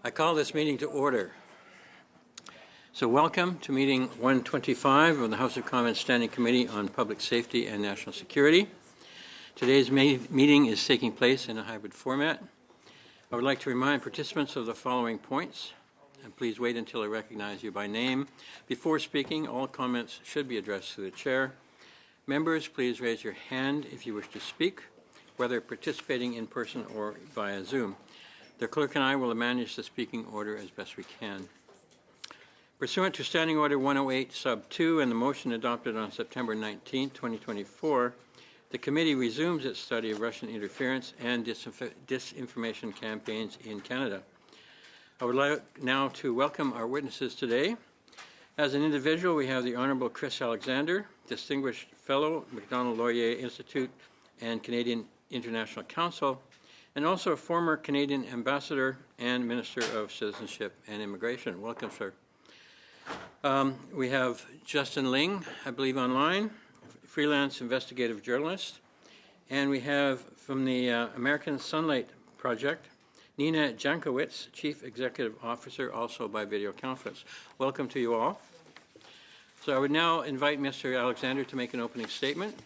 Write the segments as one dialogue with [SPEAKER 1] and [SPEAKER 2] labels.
[SPEAKER 1] I call this meeting to order. So welcome to meeting 125 of the House of Commons Standing Committee on Public Safety and National Security. Today's meeting is taking place in a hybrid format. I would like to remind participants of the following points, and please wait until I recognize you by name. Before speaking, all comments should be addressed to the chair. Members, please raise your hand if you wish to speak, whether participating in person or via Zoom. The clerk and I will manage the speaking order as best we can. Pursuant to Standing Order 108 Sub 2 and the motion adopted on September 19, 2024, the committee resumes its study of Russian interference and disinformation campaigns in Canada. I would like now to welcome our witnesses today. As an individual, we have the Honourable Chris Alexander, Distinguished Fellow, Macdonald-Laurier Institute and Canadian International Council, and also a former Canadian Ambassador and Minister of Citizenship and Immigration. Welcome, sir. We have Justin Ling, I believe, online, freelance investigative journalist. And we have from the American Sunlight Project, Nina Jankowicz, Chief Executive Officer, also by video conference. Welcome to you all. So I would now invite Mr. Alexander to make an opening statement.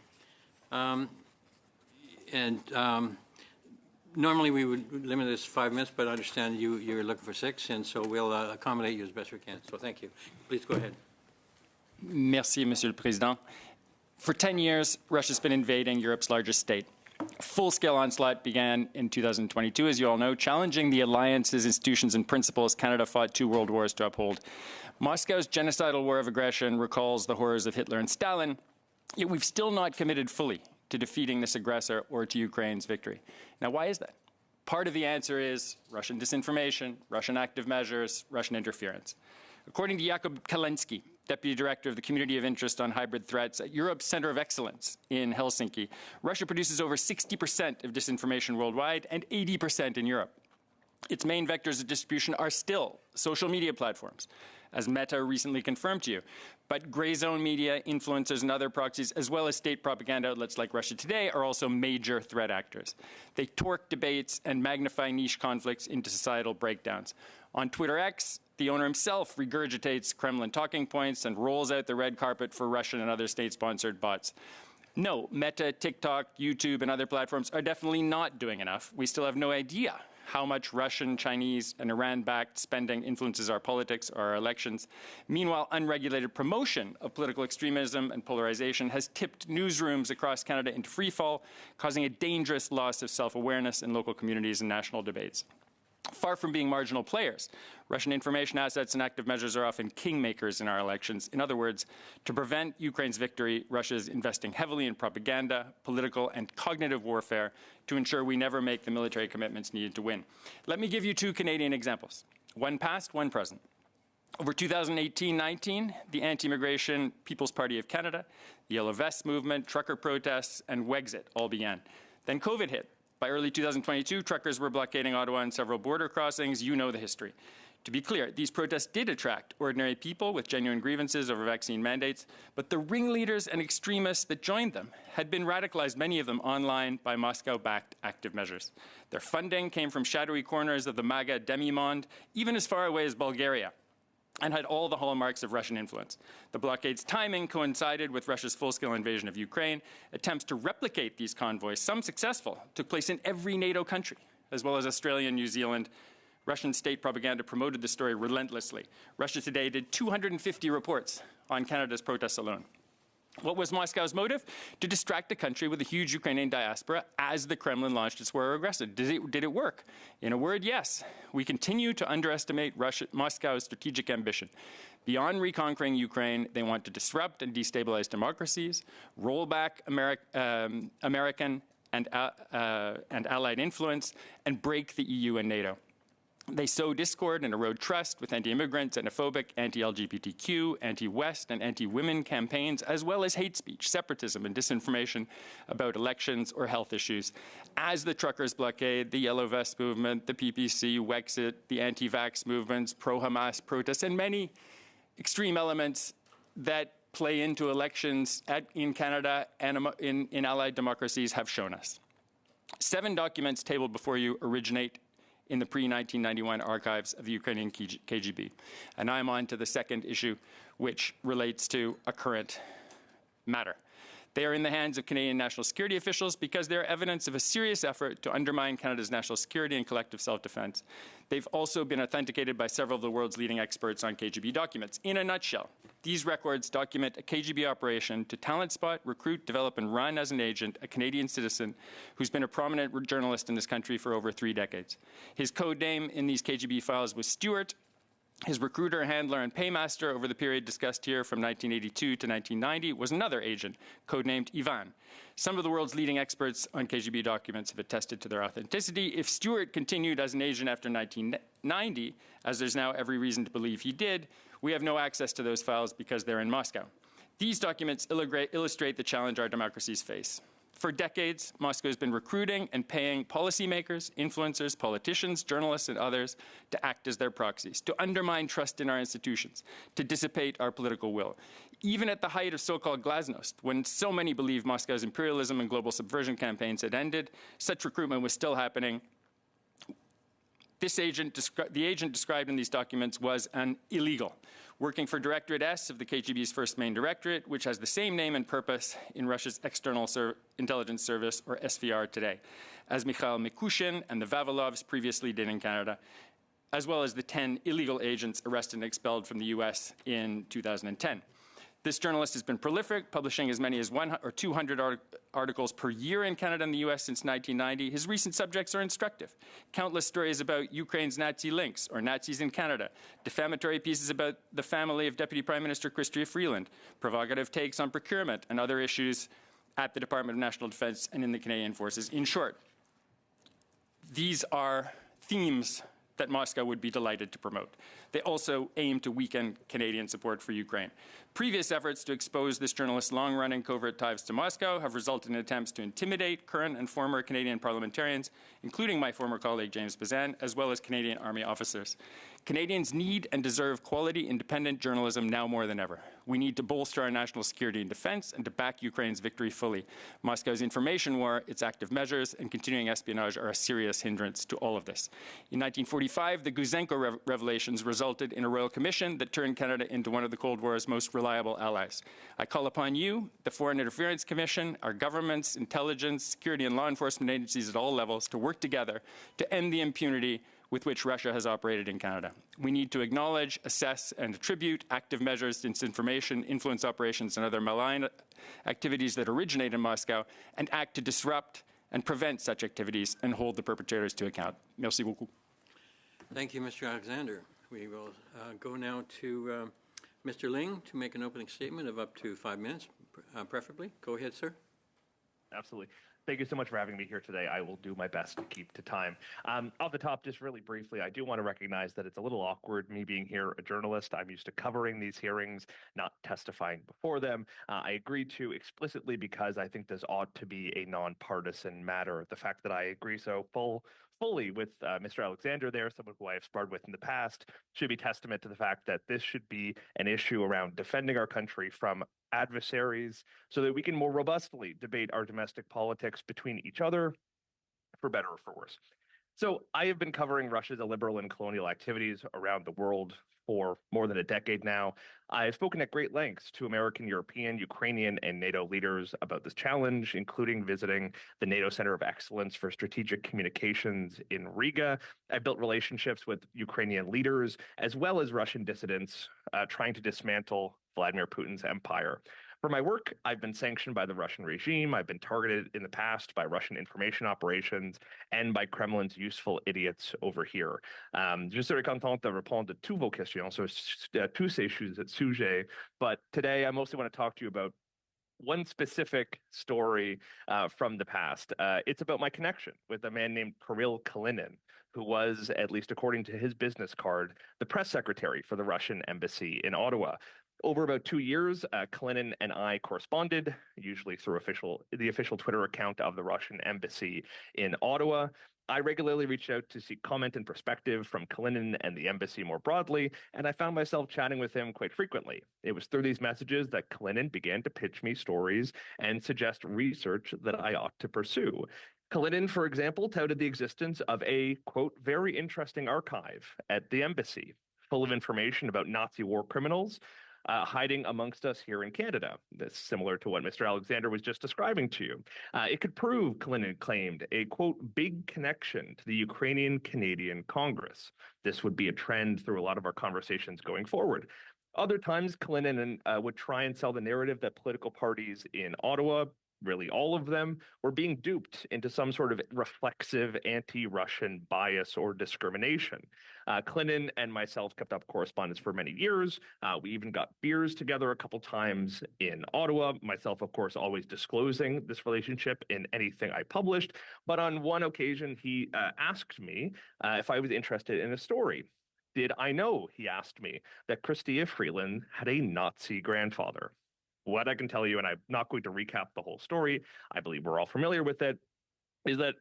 [SPEAKER 1] Normally we would limit this 5 minutes, but I understand you're looking for 6, and so we'll accommodate you as best we can. So thank you. Please go ahead.
[SPEAKER 2] Merci, Monsieur le Président. For 10 years, Russia's been invading Europe's largest state. A full-scale onslaught began in 2022, as you all know, challenging the alliance's institutions and principles Canada fought 2 world wars to uphold. Moscow's genocidal war of aggression recalls the horrors of Hitler and Stalin, yet we've still not committed fully to defeating this aggressor or to Ukraine's victory. Now, why is that? Part of the answer is Russian disinformation, Russian active measures, Russian interference. According to Jakub Kalensky, Deputy Director of the Community of Interest on Hybrid Threats at Europe's Center of Excellence in Helsinki, Russia produces over 60% of disinformation worldwide and 80% in Europe. Its main vectors of distribution are still social media platforms, as Meta recently confirmed to you. But gray zone media, influencers, and other proxies, as well as state propaganda outlets like Russia Today, are also major threat actors. They torque debates and magnify niche conflicts into societal breakdowns. On Twitter X, the owner himself regurgitates Kremlin talking points and rolls out the red carpet for Russian and other state-sponsored bots. No, Meta, TikTok, YouTube, and other platforms are definitely not doing enough. We still have no idea how much Russian, Chinese, and Iran-backed spending influences our politics or our elections. Meanwhile, unregulated promotion of political extremism and polarization has tipped newsrooms across Canada into freefall, causing a dangerous loss of self-awareness in local communities and national debates. Far from being marginal players, Russian information assets and active measures are often kingmakers in our elections. In other words, to prevent Ukraine's victory, Russia is investing heavily in propaganda, political, and cognitive warfare to ensure we never make the military commitments needed to win. Let me give you 2 Canadian examples, one past, one present. Over 2018-19, the anti-immigration People's Party of Canada, the Yellow Vests movement, trucker protests, and Wexit all began. Then COVID hit. By early 2022, truckers were blockading Ottawa and several border crossings. You know the history. To be clear, these protests did attract ordinary people with genuine grievances over vaccine mandates, but the ringleaders and extremists that joined them had been radicalized, many of them online, by Moscow-backed active measures. Their funding came from shadowy corners of the MAGA demi-monde, even as far away as Bulgaria, and had all the hallmarks of Russian influence. The blockade's timing coincided with Russia's full-scale invasion of Ukraine. Attempts to replicate these convoys, some successful, took place in every NATO country, as well as Australia and New Zealand. Russian state propaganda promoted the story relentlessly. Russia Today did 250 reports on Canada's protests alone. What was Moscow's motive? To distract the country with a huge Ukrainian diaspora as the Kremlin launched its war of aggression. Did it work? In a word, yes. We continue to underestimate Moscow's strategic ambition. Beyond reconquering Ukraine, they want to disrupt and destabilize democracies, roll back American and allied influence, and break the EU and NATO. They sow discord and erode trust with anti-immigrant, xenophobic, anti-LGBTQ, anti-West, and anti-women campaigns, as well as hate speech, separatism, and disinformation about elections or health issues. As the truckers blockade, the Yellow Vest movement, the PPC, Wexit, the anti-vax movements, pro-Hamas protests, and many extreme elements that play into elections in Canada and in allied democracies have shown us. 7 documents tabled before you originate in the pre-1991 archives of the Ukrainian KGB. And I'm on to the second issue, which relates to a current matter. They are in the hands of Canadian national security officials because they are evidence of a serious effort to undermine Canada's national security and collective self-defense. They've also been authenticated by several of the world's leading experts on KGB documents. In a nutshell, these records document a KGB operation to talent spot, recruit, develop, and run as an agent a Canadian citizen who's been a prominent journalist in this country for over 3 decades. His code name in these KGB files was Stuart. His recruiter, handler, and paymaster over the period discussed here from 1982 to 1990 was another agent, codenamed Ivan. Some of the world's leading experts on KGB documents have attested to their authenticity. If Stuart continued as an agent after 1990, as there's now every reason to believe he did, we have no access to those files because they're in Moscow. These documents illustrate the challenge our democracies face. For decades, Moscow has been recruiting and paying policymakers, influencers, politicians, journalists, and others to act as their proxies, to undermine trust in our institutions, to dissipate our political will. Even at the height of so-called glasnost, when so many believed Moscow's imperialism and global subversion campaigns had ended, such recruitment was still happening. The agent described in these documents was an illegal, working for Directorate S of the KGB's first main directorate, which has the same name and purpose in Russia's External Intelligence Service, or SVR, today, as Mikhail Mikushin and the Vavilovs previously did in Canada, as well as the 10 illegal agents arrested and expelled from the US in 2010. This journalist has been prolific, publishing as many as 100 or 200 articles per year in Canada and the US since 1990. His recent subjects are instructive. Countless stories about Ukraine's Nazi links or Nazis in Canada, defamatory pieces about the family of Deputy Prime Minister Chrystia Freeland, provocative takes on procurement and other issues at the Department of National Defence and in the Canadian Forces. In short, these are themes that Moscow would be delighted to promote. They also aim to weaken Canadian support for Ukraine. Previous efforts to expose this journalist's long-running covert ties to Moscow have resulted in attempts to intimidate current and former Canadian parliamentarians, including my former colleague James Bazan, as well as Canadian Army officers. Canadians need and deserve quality, independent journalism now more than ever. We need to bolster our national security and defense and to back Ukraine's victory fully. Moscow's information war, its active measures, and continuing espionage are a serious hindrance to all of this. In 1945, the Guzenko revelations resulted in a royal commission that turned Canada into one of the Cold War's most reliable allies. I call upon you, the Foreign Interference Commission, our governments, intelligence, security, and law enforcement agencies at all levels to work together to end the impunity with which Russia has operated in Canada. We need to acknowledge, assess, and attribute active measures, disinformation, influence operations, and other malign activities that originate in Moscow, and act to disrupt and prevent such activities and hold the perpetrators to account. Merci beaucoup.
[SPEAKER 1] Thank you, Mr. Alexander. We will go now to Mr. Ling to make an opening statement of up to 5 minutes, preferably. Go ahead, sir.
[SPEAKER 3] Absolutely. Thank you so much for having me here today. I will do my best to keep to time. Off the top, just really briefly, I do want to recognize that it's a little awkward, me being here, a journalist. I'm used to covering these hearings, not testifying before them. I agreed to explicitly because I think this ought to be a nonpartisan matter. The fact that I agree so fully with Mr. Alexander there, someone who I have sparred with in the past, should be testament to the fact that this should be an issue around defending our country from adversaries so that we can more robustly debate our domestic politics between each other, for better or for worse. So I have been covering Russia's illiberal and colonial activities around the world for more than a decade now. I've spoken at great lengths to American, European, Ukrainian, and NATO leaders about this challenge, including visiting the NATO Center of Excellence for Strategic Communications in Riga. I built relationships with Ukrainian leaders, as well as Russian dissidents, trying to dismantle Vladimir Putin's empire. For my work, I've been sanctioned by the Russian regime. I've been targeted in the past by Russian information operations and by Kremlin's useful idiots over here. Je serais content de répondre à toutes vos questions sur tous ces sujets, but today I mostly want to talk to you about one specific story from the past. It's about my connection with a man named Kirill Kalinin, who was, at least according to his business card, the press secretary for the Russian embassy in Ottawa. Over about 2 years, Kalinin and I corresponded, usually through the official Twitter account of the Russian embassy in Ottawa. I regularly reached out to seek comment and perspective from Kalinin and the embassy more broadly, and I found myself chatting with him quite frequently. It was through these messages that Kalinin began to pitch me stories and suggest research that I ought to pursue. Kalinin, for example, touted the existence of a, quote, very interesting archive at the embassy, full of information about Nazi war criminals hiding amongst us here in Canada. That's similar to what Mr. Alexander was just describing to you. It could prove, Kalinin claimed, a, quote, big connection to the Ukrainian-Canadian Congress. This would be a trend through a lot of our conversations going forward. Other times, Kalinin would try and sell the narrative that political parties in Ottawa, really all of them, were being duped into some sort of reflexive anti-Russian bias or discrimination. Kalinin and myself kept up correspondence for many years. We even got beers together a couple times in Ottawa. Myself, of course, always disclosing this relationship in anything I published. But on one occasion, he asked me if I was interested in a story. Did I know, he asked me, that Chrystia Freeland had a Nazi grandfather? What I can tell you, and I'm not going to recap the whole story, I believe we're all familiar with it, is that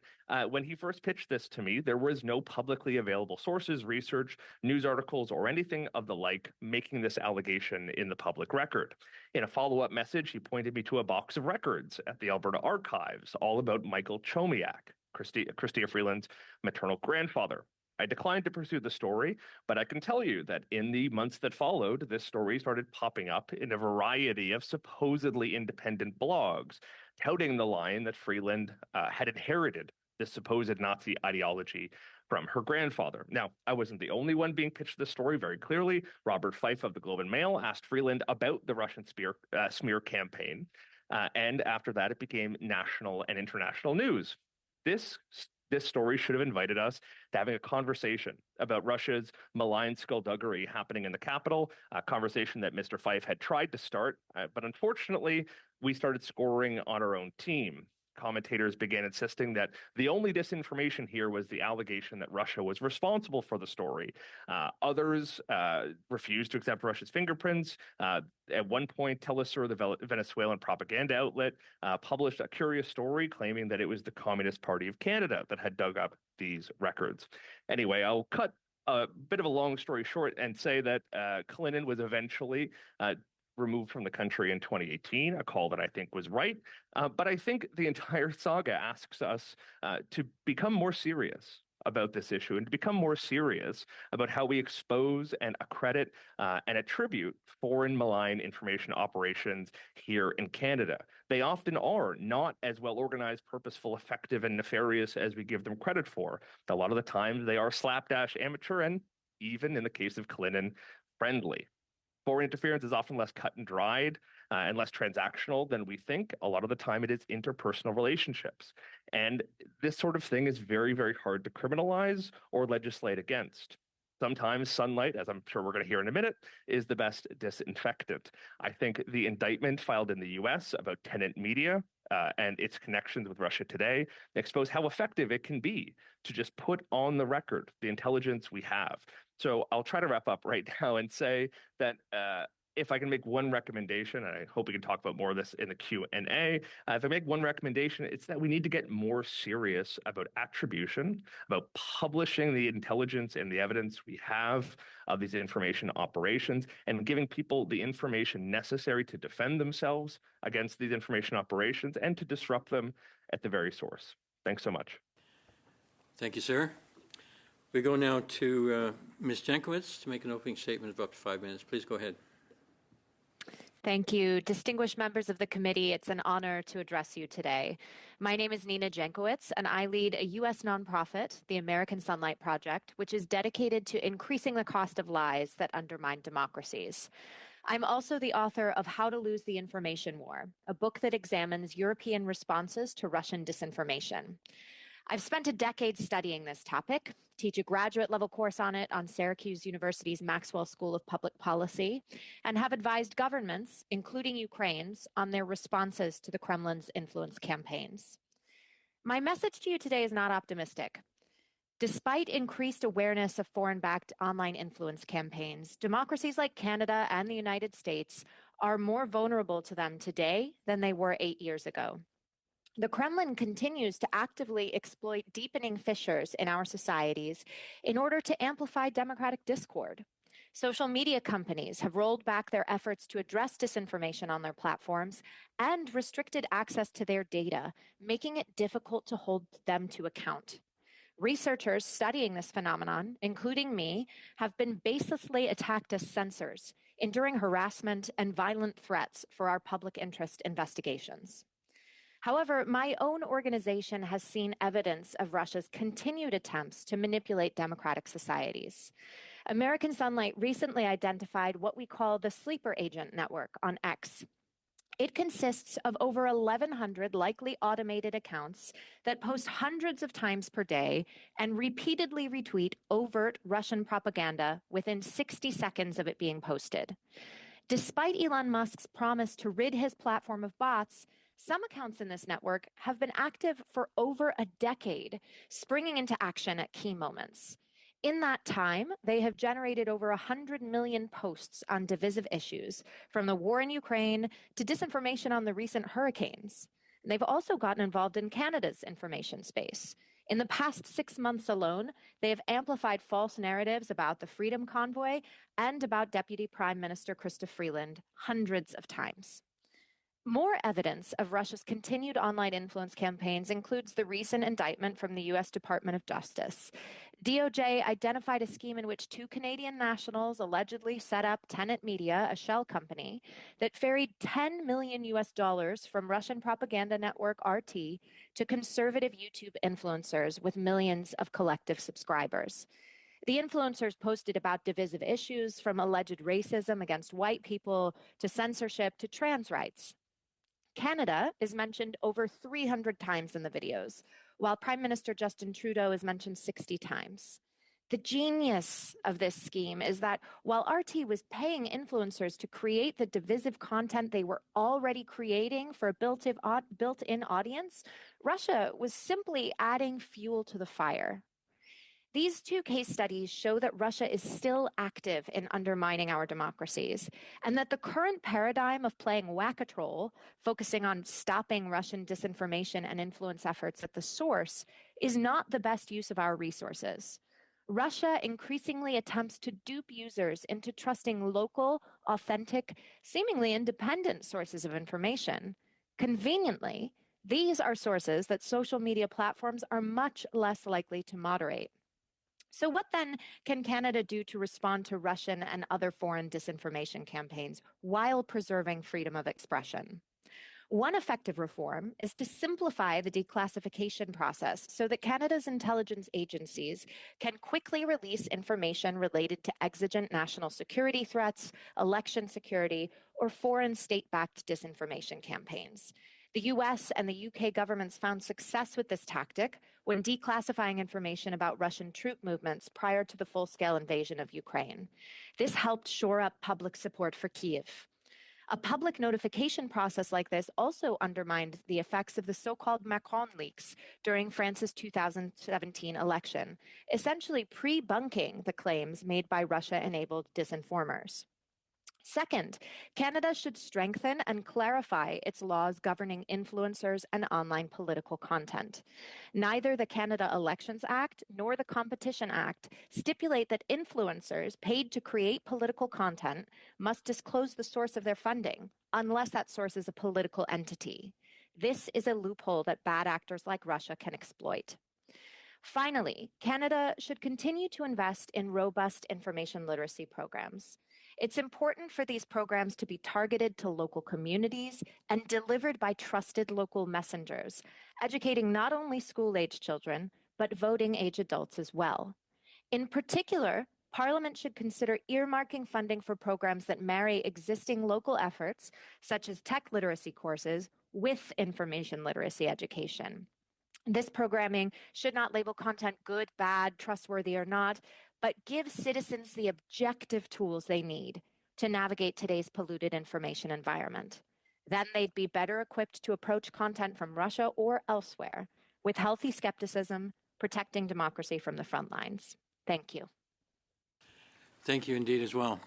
[SPEAKER 3] when he first pitched this to me, there was no publicly available sources, research, news articles, or anything of the like making this allegation in the public record. In a follow-up message, he pointed me to a box of records at the Alberta Archives, all about Michael Chomiak, Chrystia Freeland's maternal grandfather. I declined to pursue the story, but I can tell you that in the months that followed, this story started popping up in a variety of supposedly independent blogs, touting the line that Freeland had inherited this supposed Nazi ideology from her grandfather. Now, I wasn't the only one being pitched this story very clearly. Robert Fife of the Globe and Mail asked Freeland about the Russian smear campaign, and after that, it became national and international news. This story should have invited us to having a conversation about Russia's malign skullduggery happening in the capital, a conversation that Mr. Fife had tried to start, but unfortunately, we started scoring on our own team. Commentators began insisting that the only disinformation here was the allegation that Russia was responsible for the story. Others refused to accept Russia's fingerprints. At one point, Telesur, the Venezuelan propaganda outlet, published a curious story claiming that it was the Communist Party of Canada that had dug up these records. Anyway, I'll cut a bit of a long story short and say that Kalinin was eventually removed from the country in 2018, a call that I think was right. But I think the entire saga asks us to become more serious about this issue and to become more serious about how we expose and accredit and attribute foreign malign information operations here in Canada. They often are not as well organized, purposeful, effective, and nefarious as we give them credit for. A lot of the times they are slapdash amateur and, even in the case of Kalinin, friendly. Foreign interference is often less cut and dried and less transactional than we think. A lot of the time it is interpersonal relationships. And this sort of thing is very, very hard to criminalize or legislate against. Sometimes sunlight, as I'm sure we're going to hear in a minute, is the best disinfectant. I think the indictment filed in the US about Tenet Media and its connections with Russia today expose how effective it can be to just put on the record the intelligence we have. So I'll try to wrap up right now and say that if I can make one recommendation, and I hope we can talk about more of this in the Q&A, if I make one recommendation, it's that we need to get more serious about attribution, about publishing the intelligence and the evidence we have of these information operations, and giving people the information necessary to defend themselves against these information operations and to disrupt them at the very source. Thanks so much.
[SPEAKER 1] Thank you, sir. We go now to Ms. Jankowicz to make an opening statement of up to 5 minutes. Please go ahead.
[SPEAKER 4] Thank you. Distinguished members of the committee, it's an honor to address you today. My name is Nina Jankowicz, and I lead a U.S. nonprofit, the American Sunlight Project, which is dedicated to increasing the cost of lies that undermine democracies. I'm also the author of How to Lose the Information War, a book that examines European responses to Russian disinformation. I've spent a decade studying this topic, teach a graduate-level course on it on Syracuse University's Maxwell School of Public Policy, and have advised governments, including Ukraine's, on their responses to the Kremlin's influence campaigns. My message to you today is not optimistic. Despite increased awareness of foreign-backed online influence campaigns, democracies like Canada and the United States are more vulnerable to them today than they were 8 years ago. The Kremlin continues to actively exploit deepening fissures in our societies in order to amplify democratic discord. Social media companies have rolled back their efforts to address disinformation on their platforms and restricted access to their data, making it difficult to hold them to account. Researchers studying this phenomenon, including me, have been baselessly attacked as censors, enduring harassment and violent threats for our public interest investigations. However, my own organization has seen evidence of Russia's continued attempts to manipulate democratic societies. American Sunlight recently identified what we call the Sleeper Agent Network on X. It consists of over 1,100 likely automated accounts that post hundreds of times per day and repeatedly retweet overt Russian propaganda within 60 seconds of it being posted. Despite Elon Musk's promise to rid his platform of bots, some accounts in this network have been active for over a decade, springing into action at key moments. In that time, they have generated over 100 million posts on divisive issues, from the war in Ukraine to disinformation on the recent hurricanes. They've also gotten involved in Canada's information space. In the past 6 months alone, they have amplified false narratives about the Freedom Convoy and about Deputy Prime Minister Chrystia Freeland hundreds of times. More evidence of Russia's continued online influence campaigns includes the recent indictment from the U.S. Department of Justice. DOJ identified a scheme in which 2 Canadian nationals allegedly set up Tenet Media, a shell company, that ferried $10 million from Russian propaganda network RT to conservative YouTube influencers with millions of collective subscribers. The influencers posted about divisive issues, from alleged racism against white people to censorship to trans rights. Canada is mentioned over 300 times in the videos, while Prime Minister Justin Trudeau is mentioned 60 times. The genius of this scheme is that while RT was paying influencers to create the divisive content they were already creating for a built-in audience, Russia was simply adding fuel to the fire. These 2 case studies show that Russia is still active in undermining our democracies, and that the current paradigm of playing whack-a-troll, focusing on stopping Russian disinformation and influence efforts at the source, is not the best use of our resources. Russia increasingly attempts to dupe users into trusting local, authentic, seemingly independent sources of information. Conveniently, these are sources that social media platforms are much less likely to moderate. So what then can Canada do to respond to Russian and other foreign disinformation campaigns while preserving freedom of expression? One effective reform is to simplify the declassification process so that Canada's intelligence agencies can quickly release information related to exigent national security threats, election security, or foreign state-backed disinformation campaigns. The US and the UK governments found success with this tactic when declassifying information about Russian troop movements prior to the full-scale invasion of Ukraine. This helped shore up public support for Kyiv. A public notification process like this also undermined the effects of the so-called Macron leaks during France's 2017 election, essentially pre-bunking the claims made by Russia-enabled disinformers. Second, Canada should strengthen and clarify its laws governing influencers and online political content. Neither the Canada Elections Act nor the Competition Act stipulate that influencers paid to create political content must disclose the source of their funding, unless that source is a political entity. This is a loophole that bad actors like Russia can exploit. Finally, Canada should continue to invest in robust information literacy programs. It's important for these programs to be targeted to local communities and delivered by trusted local messengers, educating not only school-age children, but voting-age adults as well. In particular, Parliament should consider earmarking funding for programs that marry existing local efforts, such as tech literacy courses, with information literacy education. This programming should not label content good, bad, trustworthy, or not, but give citizens the objective tools they need to navigate today's polluted information environment. Then they'd be better equipped to approach content from Russia or elsewhere with healthy skepticism, protecting democracy from the front lines. Thank you.
[SPEAKER 1] Thank you indeed as well.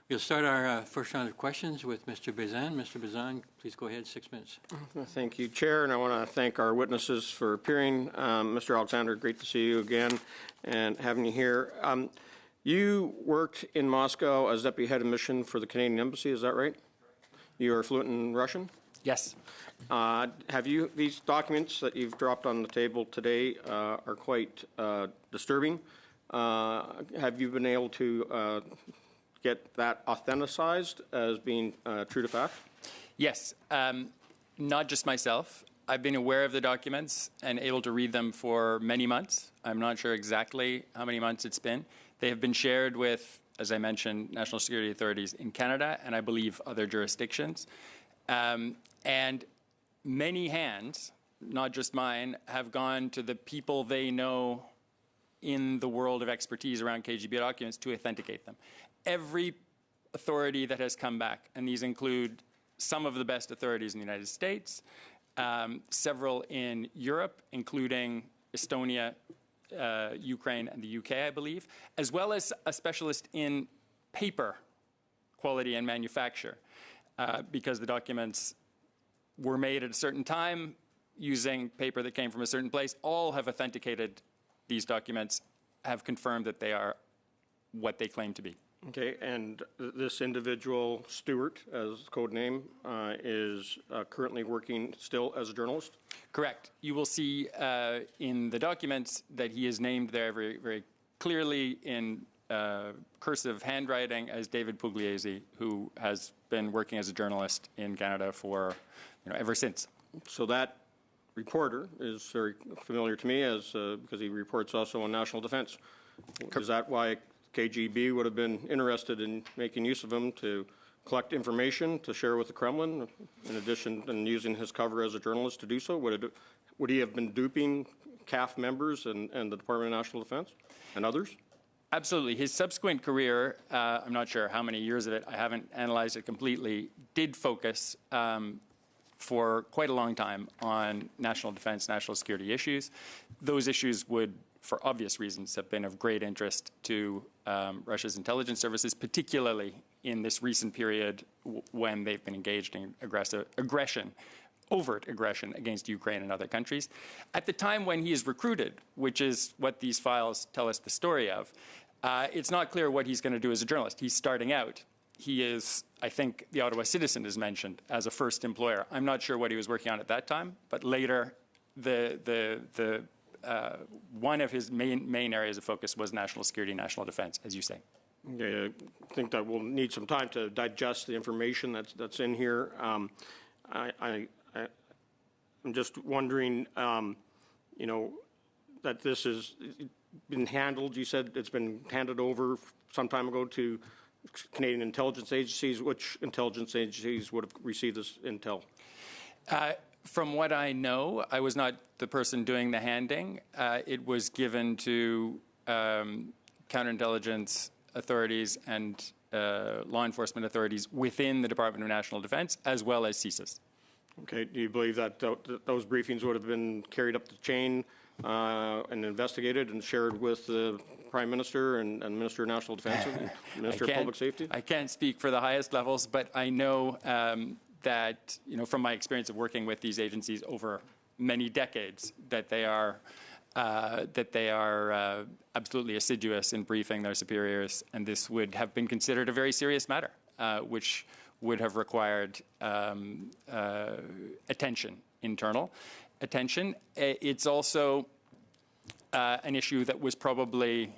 [SPEAKER 1] We'll start our first round of questions with Mr. Bazan. Mr. Bazan, please go ahead, 6 minutes.
[SPEAKER 5] Thank you, Chair, and I want to thank our witnesses for appearing. Mr. Alexander, great to see you again and having you here. You worked in Moscow as deputy head of mission for the Canadian Embassy, is that right? You are fluent in Russian?
[SPEAKER 2] Yes.
[SPEAKER 5] Have you, these documents that you've dropped on the table today are quite disturbing. Have you been able to get that authenticized as being true to fact?
[SPEAKER 2] Yes. Not just myself. I've been aware of the documents and able to read them for many months. I'm not sure exactly how many months it's been. They have been shared with, as I mentioned, national security authorities in Canada and I believe other jurisdictions. And many hands, not just mine, have gone to the people they know in the world of expertise around KGB documents to authenticate them. Every authority that has come back, and these include some of the best authorities in the United States, several in Europe, including Estonia, Ukraine, and the UK, I believe, as well as a specialist in paper quality and manufacture, because the documents were made at a certain time using paper that came from a certain place. All have authenticated these documents, have confirmed that they are what they claim to be.
[SPEAKER 5] Okay, and this individual, Stewart, as code name, is currently working still as a journalist?
[SPEAKER 2] Correct. You will see in the documents that he is named there very, very clearly in cursive handwriting as David Pugliese, who has been working as a journalist in Canada for, ever since.
[SPEAKER 5] So that reporter is very familiar to me as because he reports also on national defense. Is that why KGB would have been interested in making use of him to collect information to share with the Kremlin, in addition and using his cover as a journalist to do so? Would he have been duping CAF members and the Department of National Defense and others?
[SPEAKER 2] Absolutely. His subsequent career, I'm not sure how many years of it, I haven't analyzed it completely, did focus for quite a long time on national defense, national security issues. Those issues would, for obvious reasons, have been of great interest to Russia's intelligence services, particularly in this recent period when they've been engaged in overt aggression against Ukraine and other countries. At the time when he is recruited, which is what these files tell us the story of, it's not clear what he's going to do as a journalist. He's starting out. He is, I think, the Ottawa Citizen is mentioned as a first employer. I'm not sure what he was working on at that time, but later one of his main areas of focus was national security, national defense, as you say.
[SPEAKER 5] Okay, I think that we'll need some time to digest the information that's in here. I'm just wondering, that this has been handled. You said it's been handed over some time ago to Canadian intelligence agencies. Which intelligence agencies would have received this intel?
[SPEAKER 2] From what I know, I was not the person doing the handing. It was given to counterintelligence authorities and law enforcement authorities within the Department of National Defense, as well as CSIS.
[SPEAKER 5] Okay. Do you believe that those briefings would have been carried up the chain and investigated and shared with the Prime Minister and Minister of National Defense and Minister of Public Safety?
[SPEAKER 2] I can't speak for the highest levels, but I know that, from my experience of working with these agencies over many decades, that they are absolutely assiduous in briefing their superiors, and this would have been considered a very serious matter, which would have required internal attention. It's also an issue that was probably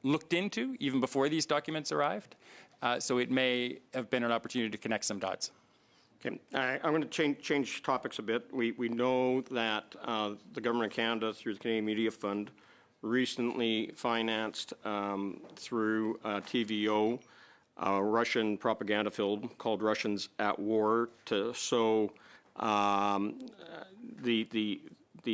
[SPEAKER 2] looked into even before these documents arrived, so it may have been an opportunity to connect some dots.
[SPEAKER 5] Okay. I'm going to change topics a bit. We know that the Government of Canada, through the Canadian Media Fund, recently financed through TVO a Russian propaganda film called Russians at War to sow the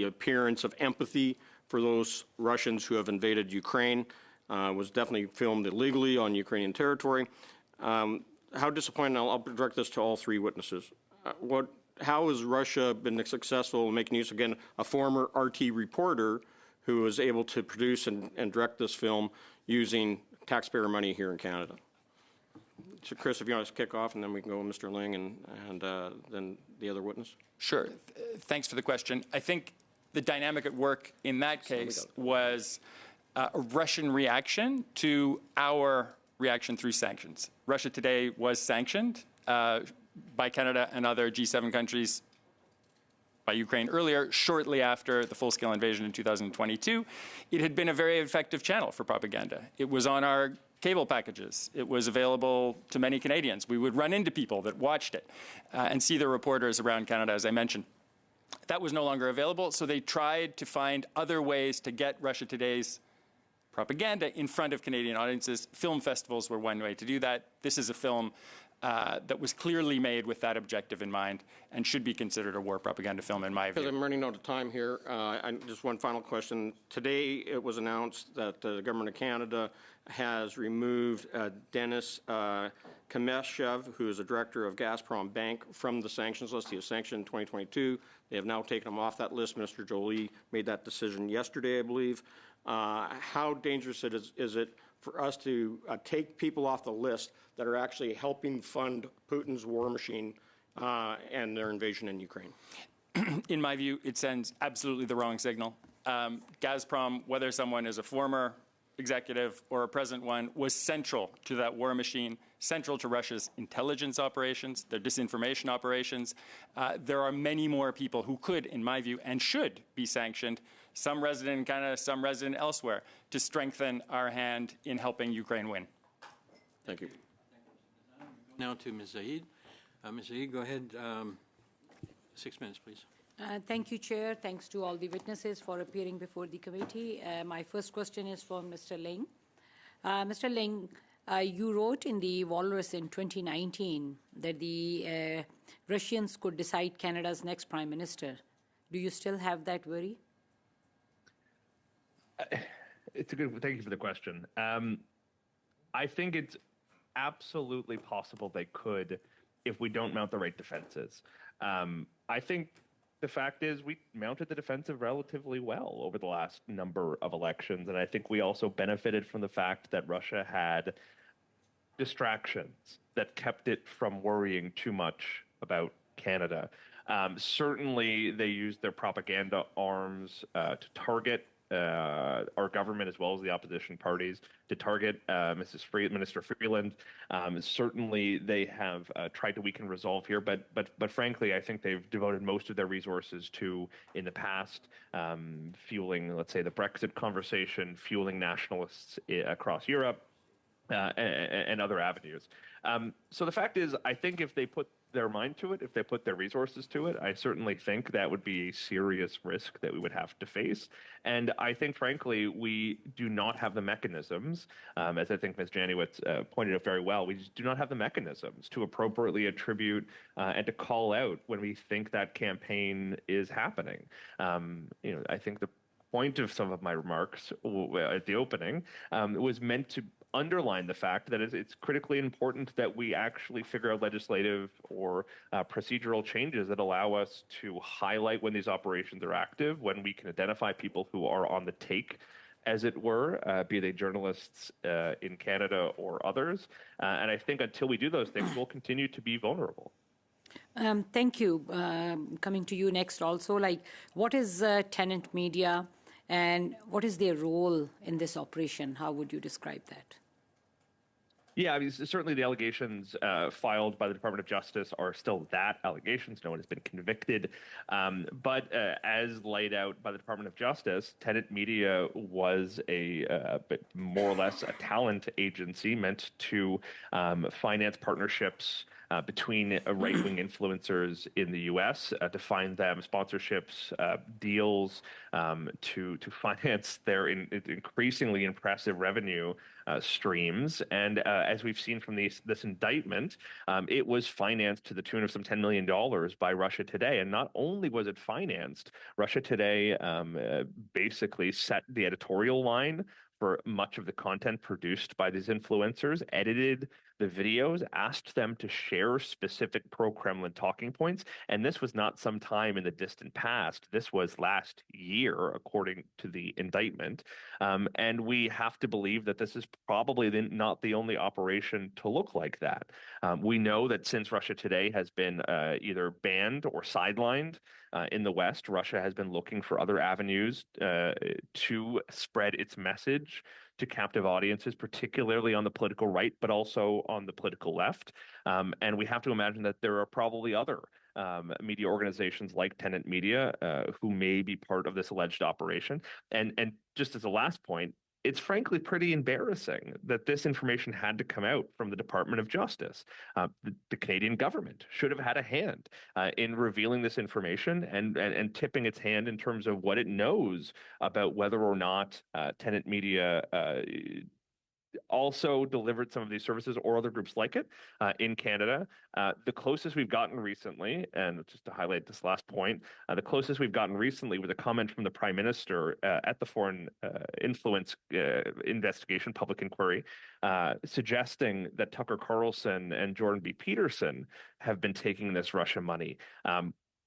[SPEAKER 5] appearance of empathy for those Russians who have invaded Ukraine. Was definitely filmed illegally on Ukrainian territory. How disappointing, I'll direct this to all three witnesses. How has Russia been successful in making use, again, a former RT reporter who was able to produce and direct this film using taxpayer money here in Canada? So, Chris, if you want to kick off, and then we can go with Mr. Ling and then the other witness.
[SPEAKER 2] Sure. Thanks for the question. I think the dynamic at work in that case was a Russian reaction to our reaction through sanctions. Russia Today was sanctioned by Canada and other G7 countries by Ukraine earlier, shortly after the full-scale invasion in 2022. It had been a very effective channel for propaganda. It was on our cable packages. It was available to many Canadians. We would run into people that watched it and see the reporters around Canada, as I mentioned. That was no longer available, so they tried to find other ways to get Russia Today's propaganda in front of Canadian audiences. Film festivals were one way to do that. This is a film that was clearly made with that objective in mind and should be considered a war propaganda film in my
[SPEAKER 5] Because
[SPEAKER 2] view.
[SPEAKER 5] I'm running out of time here, just one final question. Today, it was announced that the Government of Canada has removed Denis Kameshev, who is the director of Gazprom Bank, from the sanctions list. He was sanctioned in 2022. They have now taken him off that list. Minister Jolie made that decision yesterday, I believe. How dangerous is it for us to take people off the list that are actually helping fund Putin's war machine and their invasion in Ukraine?
[SPEAKER 2] In my view, it sends absolutely the wrong signal. Gazprom, whether someone is a former executive or a present one, was central to that war machine, central to Russia's intelligence operations, their disinformation operations. There are many more people who could, in my view, and should be sanctioned, some resident in Canada, some resident elsewhere, to strengthen our hand in helping Ukraine win.
[SPEAKER 5] Thank you.
[SPEAKER 1] Now to Ms. Zaid. Ms. Zaid, go ahead. 6 minutes, please.
[SPEAKER 6] Thank you, Chair. Thanks to all the witnesses for appearing before the committee. My first question is for Mr. Ling. Mr. Ling, you wrote in the Walrus in 2019 that the Russians could decide Canada's next prime minister. Do you still have that worry?
[SPEAKER 3] It's a good. Thank you for the question. I think it's absolutely possible they could if we don't mount the right defenses. I think the fact is we mounted the defensive relatively well over the last number of elections, and I think we also benefited from the fact that Russia had distractions that kept it from worrying too much about Canada. Certainly, they used their propaganda arms to target our government as well as the opposition parties, to target Minister Freeland. Certainly, they have tried to weaken resolve here, but frankly, I think they've devoted most of their resources to, in the past, fueling, let's say, the Brexit conversation, fueling nationalists across Europe, and other avenues. So the fact is, I think if they put their mind to it, if they put their resources to it, I certainly think that would be a serious risk that we would have to face. And I think, frankly, we do not have the mechanisms, as I think Ms. Janowitz pointed out very well, we just do not have the mechanisms to appropriately attribute and to call out when we think that campaign is happening. I think the point of some of my remarks at the opening was meant to underline the fact that it's critically important that we actually figure out legislative or procedural changes that allow us to highlight when these operations are active, when we can identify people who are on the take, as it were, be they journalists in Canada or others. And I think until we do those things, we'll continue to be vulnerable.
[SPEAKER 6] Thank you. Coming to you next also, what is Tenant Media and what is their role in this operation? How would you describe that?
[SPEAKER 3] Yeah, I mean, certainly the allegations filed by the Department of Justice are still that, allegations. No one has been convicted. But as laid out by the Department of Justice, Tenant Media was more or less a talent agency meant to finance partnerships between right-wing influencers in the U.S. To find them sponsorships, deals to finance their increasingly impressive revenue streams. And as we've seen from this indictment, it was financed to the tune of some $10 million by Russia Today. And not only was it financed, Russia Today basically set the editorial line for much of the content produced by these influencers, edited the videos, asked them to share specific pro-Kremlin talking points. And this was not some time in the distant past. This was last year, according to the indictment. And we have to believe that this is probably not the only operation to look like that. We know that since Russia Today has been either banned or sidelined in the West, Russia has been looking for other avenues to spread its message to captive audiences, particularly on the political right, but also on the political left. And we have to imagine that there are probably other media organizations like Tenant Media who may be part of this alleged operation. And just as a last point, it's frankly pretty embarrassing that this information had to come out from the Department of Justice. The Canadian government should have had a hand in revealing this information and tipping its hand in terms of what it knows about whether or not Tenant Media also delivered some of these services or other groups like it in Canada. The closest we've gotten recently, and just to highlight this last point, the closest we've gotten recently was a comment from the Prime Minister at the Foreign Influence Investigation Public Inquiry, suggesting that Tucker Carlson and Jordan B. Peterson have been taking this Russian money.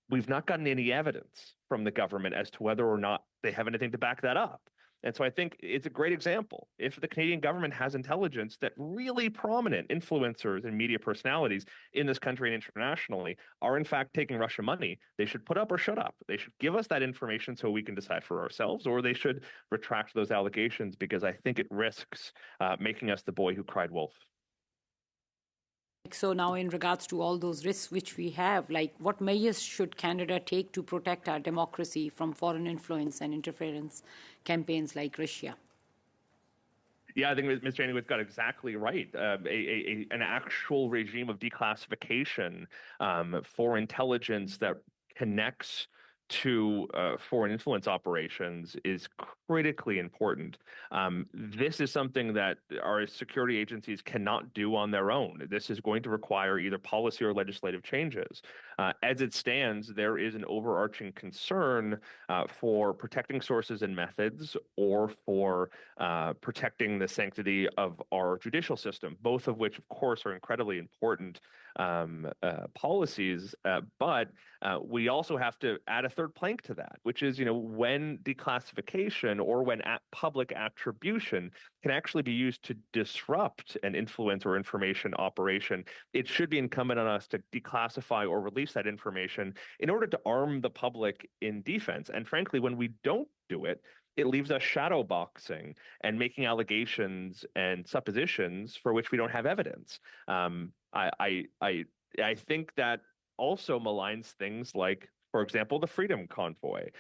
[SPEAKER 3] We've not gotten any evidence from the government as to whether or not they have anything to back that up. And so I think it's a great example. If the Canadian government has intelligence that really prominent influencers and media personalities in this country and internationally are in fact taking Russian money, they should put up or shut up. They should give us that information so we can decide for ourselves, or they should retract those allegations, because I think it risks making us the boy who cried wolf.
[SPEAKER 6] So now in regards to all those risks which we have, like what measures should Canada take to protect our democracy from foreign influence and interference campaigns like Russia?
[SPEAKER 3] Yeah, I think Mr. Anywit's got exactly right. An actual regime of declassification for intelligence that connects to foreign influence operations is critically important. This is something that our security agencies cannot do on their own. This is going to require either policy or legislative changes. As it stands, there is an overarching concern for protecting sources and methods, or for protecting the sanctity of our judicial system, both of which, of course, are incredibly important policies. But we also have to add a third plank to that, which is, when declassification or when public attribution can actually be used to disrupt an influence or information operation, it should be incumbent on us to declassify or release that information in order to arm the public in defense. And frankly, when we don't do it, it leaves us shadowboxing and making allegations and suppositions for which we don't have evidence. I think that also maligns things like, for example, the Freedom Convoy.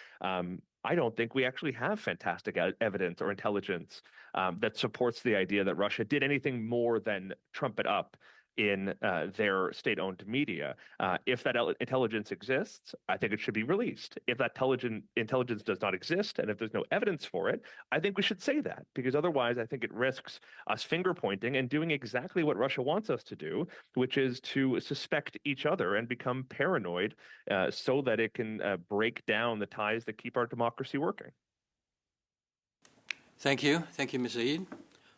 [SPEAKER 3] I don't think we actually have fantastic evidence or intelligence that supports the idea that Russia did anything more than trump it up in their state-owned media. If that intelligence exists, I think it should be released. If that intelligence does not exist, and if there's no evidence for it, I think we should say that, because otherwise I think it risks us finger-pointing and doing exactly what Russia wants us to do, which is to suspect each other and become paranoid so that it can break down the ties that keep our democracy working.
[SPEAKER 1] Thank you. Thank you, Ms. Saïd.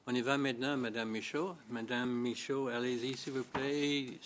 [SPEAKER 1] On y va maintenant, Madame Michaud. Madame Michaud, allez-y, s'il vous plaît.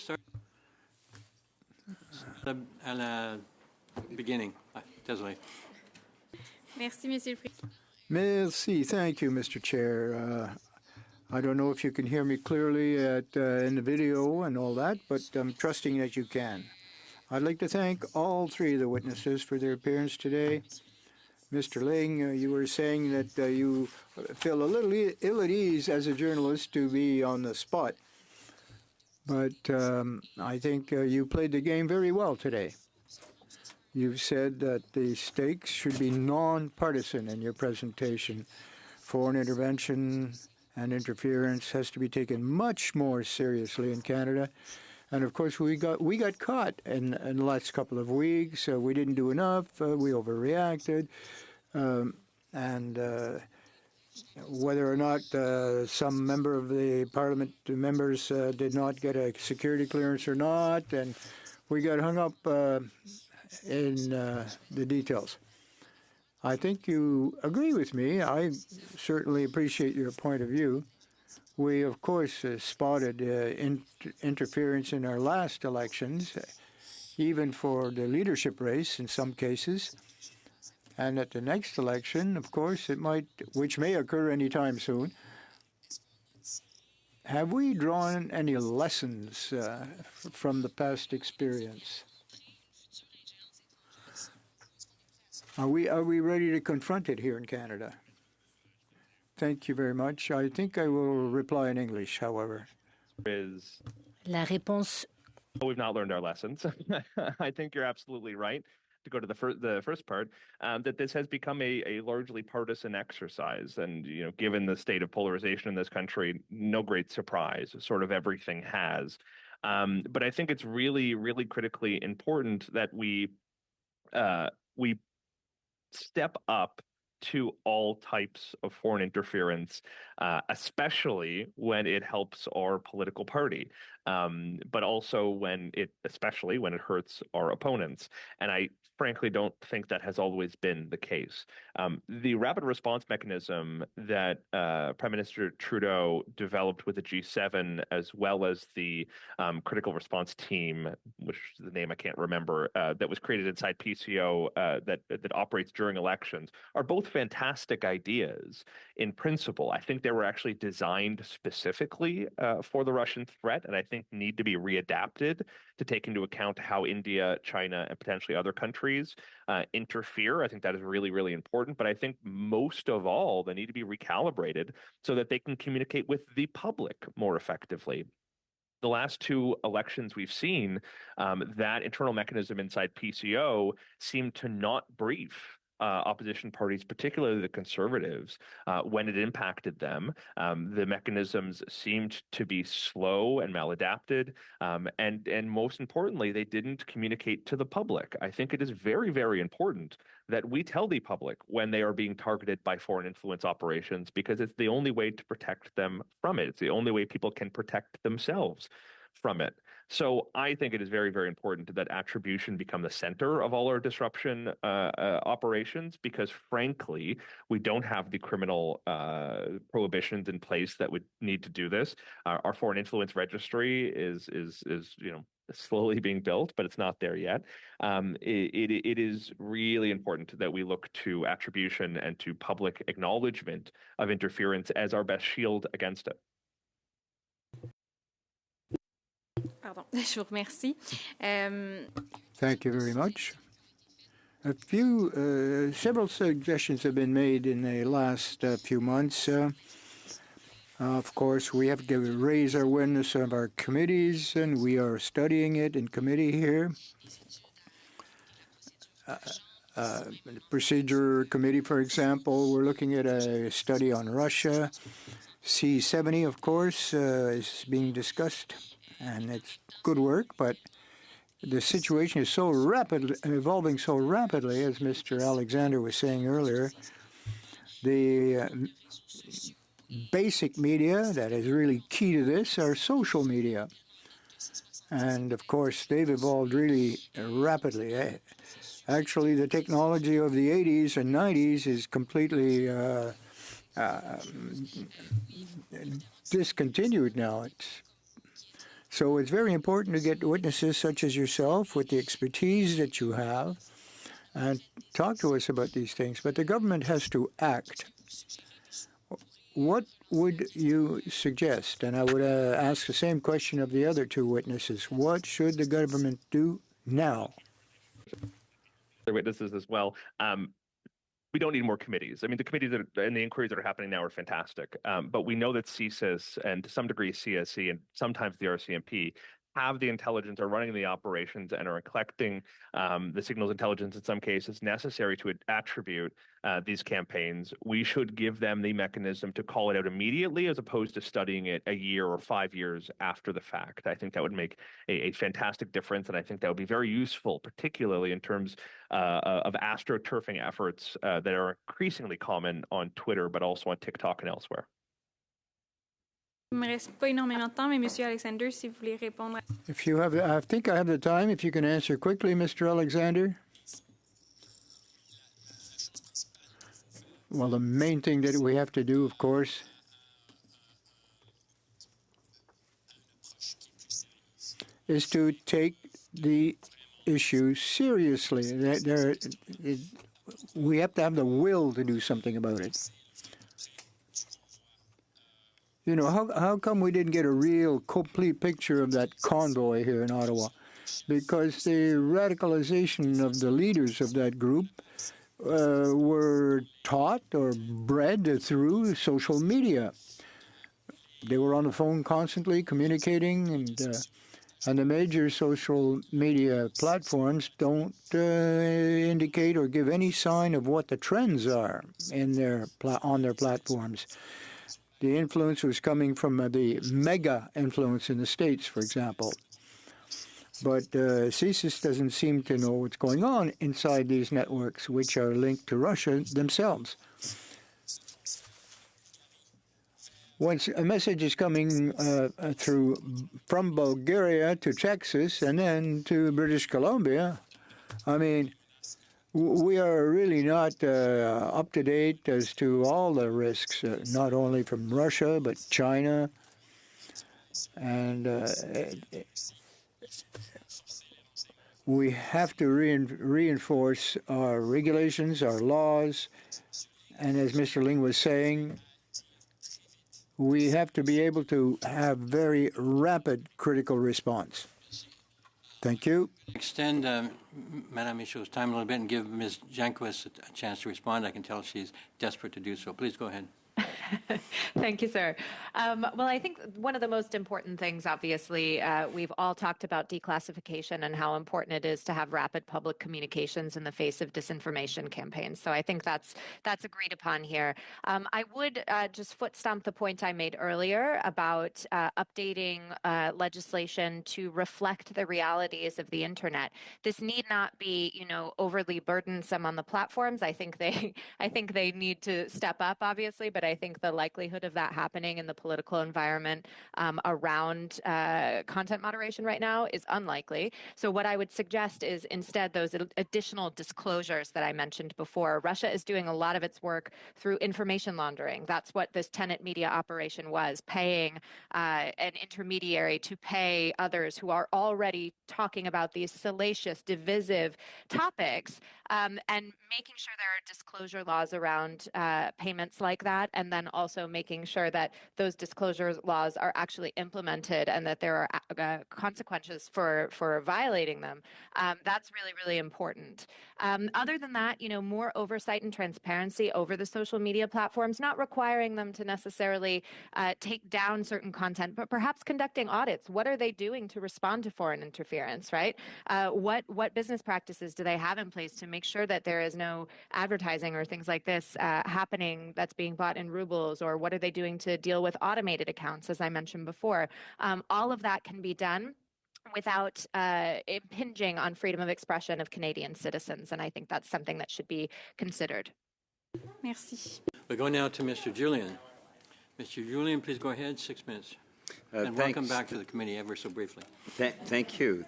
[SPEAKER 1] start à la beginning. Désolé.
[SPEAKER 7] Merci, Monsieur le Président.
[SPEAKER 8] Merci. Thank you, Mr. Chair. I don't know if you can hear me clearly in the video and all that, but I'm trusting that you can. I'd like to thank all three of the witnesses for their appearance today. Mr. Ling, you were saying that you feel a little ill at ease as a journalist to be on the spot, but I think you played the game very well today. You've said that the stakes should be non-partisan in your presentation. Foreign intervention and interference has to be taken much more seriously in Canada. And of course, we got caught in the last couple of weeks. We didn't do enough. We overreacted. And whether or not some member of the parliament members did not get a security clearance or not, and we got hung up in the details. I think you agree with me. I certainly appreciate your point of view. We, of course, spotted interference in our last elections, even for the leadership race in some cases. And at the next election, of course, it might, which may occur anytime soon. Have we drawn any lessons from the past experience? Are we ready to confront it here in Canada? Thank you very much. I think I will reply in English, however.
[SPEAKER 7] La réponse.
[SPEAKER 3] We've not learned our lessons. I think you're absolutely right. To go to the first part, that this has become a largely partisan exercise, and given the state of polarization in this country, no great surprise. Sort of everything has, but I think it's really, really critically important that we step up to all types of foreign interference, especially when it helps our political party, but also especially when it hurts our opponents. And I frankly don't think that has always been the case. The rapid response mechanism that Prime Minister Trudeau developed with the G7, as well as the critical response team, which is the name I can't remember, that was created inside PCO that operates during elections, are both fantastic ideas in principle. I think they were actually designed specifically for the Russian threat, and I think need to be readapted to take into account how India, China, and potentially other countries interfere. I think that is really, really important. But I think most of all, they need to be recalibrated so that they can communicate with the public more effectively. The last two elections we've seen, that internal mechanism inside PCO seemed to not brief opposition parties, particularly the Conservatives, when it impacted them. The mechanisms seemed to be slow and maladapted, and most importantly, they didn't communicate to the public. I think it is very, very important that we tell the public when they are being targeted by foreign influence operations, because it's the only way to protect them from it. It's the only way people can protect themselves from it. So I think it is very, very important that attribution become the center of all our disruption operations, because frankly, we don't have the criminal prohibitions in place that would need to do this. Our foreign influence registry is slowly being built, but it's not there yet. It is really important that we look to attribution and to public acknowledgement of interference as our best shield against it.
[SPEAKER 7] Pardon, je vous remercie.
[SPEAKER 8] Thank you very much. Several suggestions have been made in the last few months. Of course, we have to raise our awareness of our committees, and we are studying it in committee here. The Procedure Committee, for example, we're looking at a study on Russia. C-70, of course, is being discussed, and it's good work, but the situation is so rapid, evolving so rapidly, as Mr. Alexander was saying earlier. The basic media that is really key to this are social media. And of course, they've evolved really rapidly. Actually, the technology of the 80s and 90s is completely discontinued now. So it's very important to get witnesses such as yourself with the expertise that you have and talk to us about these things. But the government has to act. What would you suggest? And I would ask the same question of the other two witnesses. What should the government do now?
[SPEAKER 3] Other witnesses as well. We don't need more committees. I mean, the committees and the inquiries that are happening now are fantastic. But we know that CSIS and to some degree CSC and sometimes the RCMP have the intelligence, are running the operations, and are collecting the signals intelligence in some cases necessary to attribute these campaigns. We should give them the mechanism to call it out immediately as opposed to studying it a year or 5 years after the fact. I think that would make a fantastic difference, and I think that would be very useful, particularly in terms of astroturfing efforts that are increasingly common on Twitter, but also on TikTok and elsewhere.
[SPEAKER 7] Il me reste pas énormément de temps, mais Monsieur Alexander, si vous voulez répondre.
[SPEAKER 8] If you have, I think I have the time. If you can answer quickly, Mr. Alexander. Well, the main thing that we have to do, of course, is to take the issue seriously. We have to have the will to do something about it. You know, how come we didn't get a real complete picture of that convoy here in Ottawa? Because the radicalization of the leaders of that group were taught or bred through social media. They were on the phone constantly communicating, and the major social media platforms don't indicate or give any sign of what the trends are in on their platforms. The influence was coming from the mega influence in the States, for example. But CSIS doesn't seem to know what's going on inside these networks, which are linked to Russia themselves. Once a message is coming from Bulgaria to Texas and then to British Columbia, I mean, we are really not up to date as to all the risks, not only from Russia, but China. And we have to reinforce our regulations, our laws. And as Mr. Ling was saying, we have to be able to have very rapid critical response. Thank you.
[SPEAKER 1] Extend Madame Michaud's time a little bit and give Ms. Jankowicz a chance to respond. I can tell she's desperate to do so. Please go ahead.
[SPEAKER 4] Thank you, sir. Well, I think one of the most important things, obviously, we've all talked about declassification and how important it is to have rapid public communications in the face of disinformation campaigns. So I think that's agreed upon here. I would just foot stomp the point I made earlier about updating legislation to reflect the realities of the internet. This need not be, overly burdensome on the platforms. I think they need to step up, obviously, but I think the likelihood of that happening in the political environment around content moderation right now is unlikely. So what I would suggest is instead those additional disclosures that I mentioned before. Russia is doing a lot of its work through information laundering. That's what this Tenet Media operation was, paying an intermediary to pay others who are already talking about these salacious, divisive topics, and making sure there are disclosure laws around payments like that, and then also making sure that those disclosure laws are actually implemented and that there are consequences for violating them. That's really, really important. Other than that, more oversight and transparency over the social media platforms, not requiring them to necessarily take down certain content, but perhaps conducting audits. What are they doing to respond to foreign interference, right? What business practices do they have in place to make sure that there is no advertising or things like this happening that's being bought in rubles, or what are they doing to deal with automated accounts, as I mentioned before? All of that can be done without impinging on freedom of expression of Canadian citizens, and I think that's something that should be considered.
[SPEAKER 7] Merci.
[SPEAKER 1] We go now to Mr. Julian. Mr. Julian, please go ahead, 6 minutes. And welcome back to the committee ever so briefly.
[SPEAKER 9] Thank you.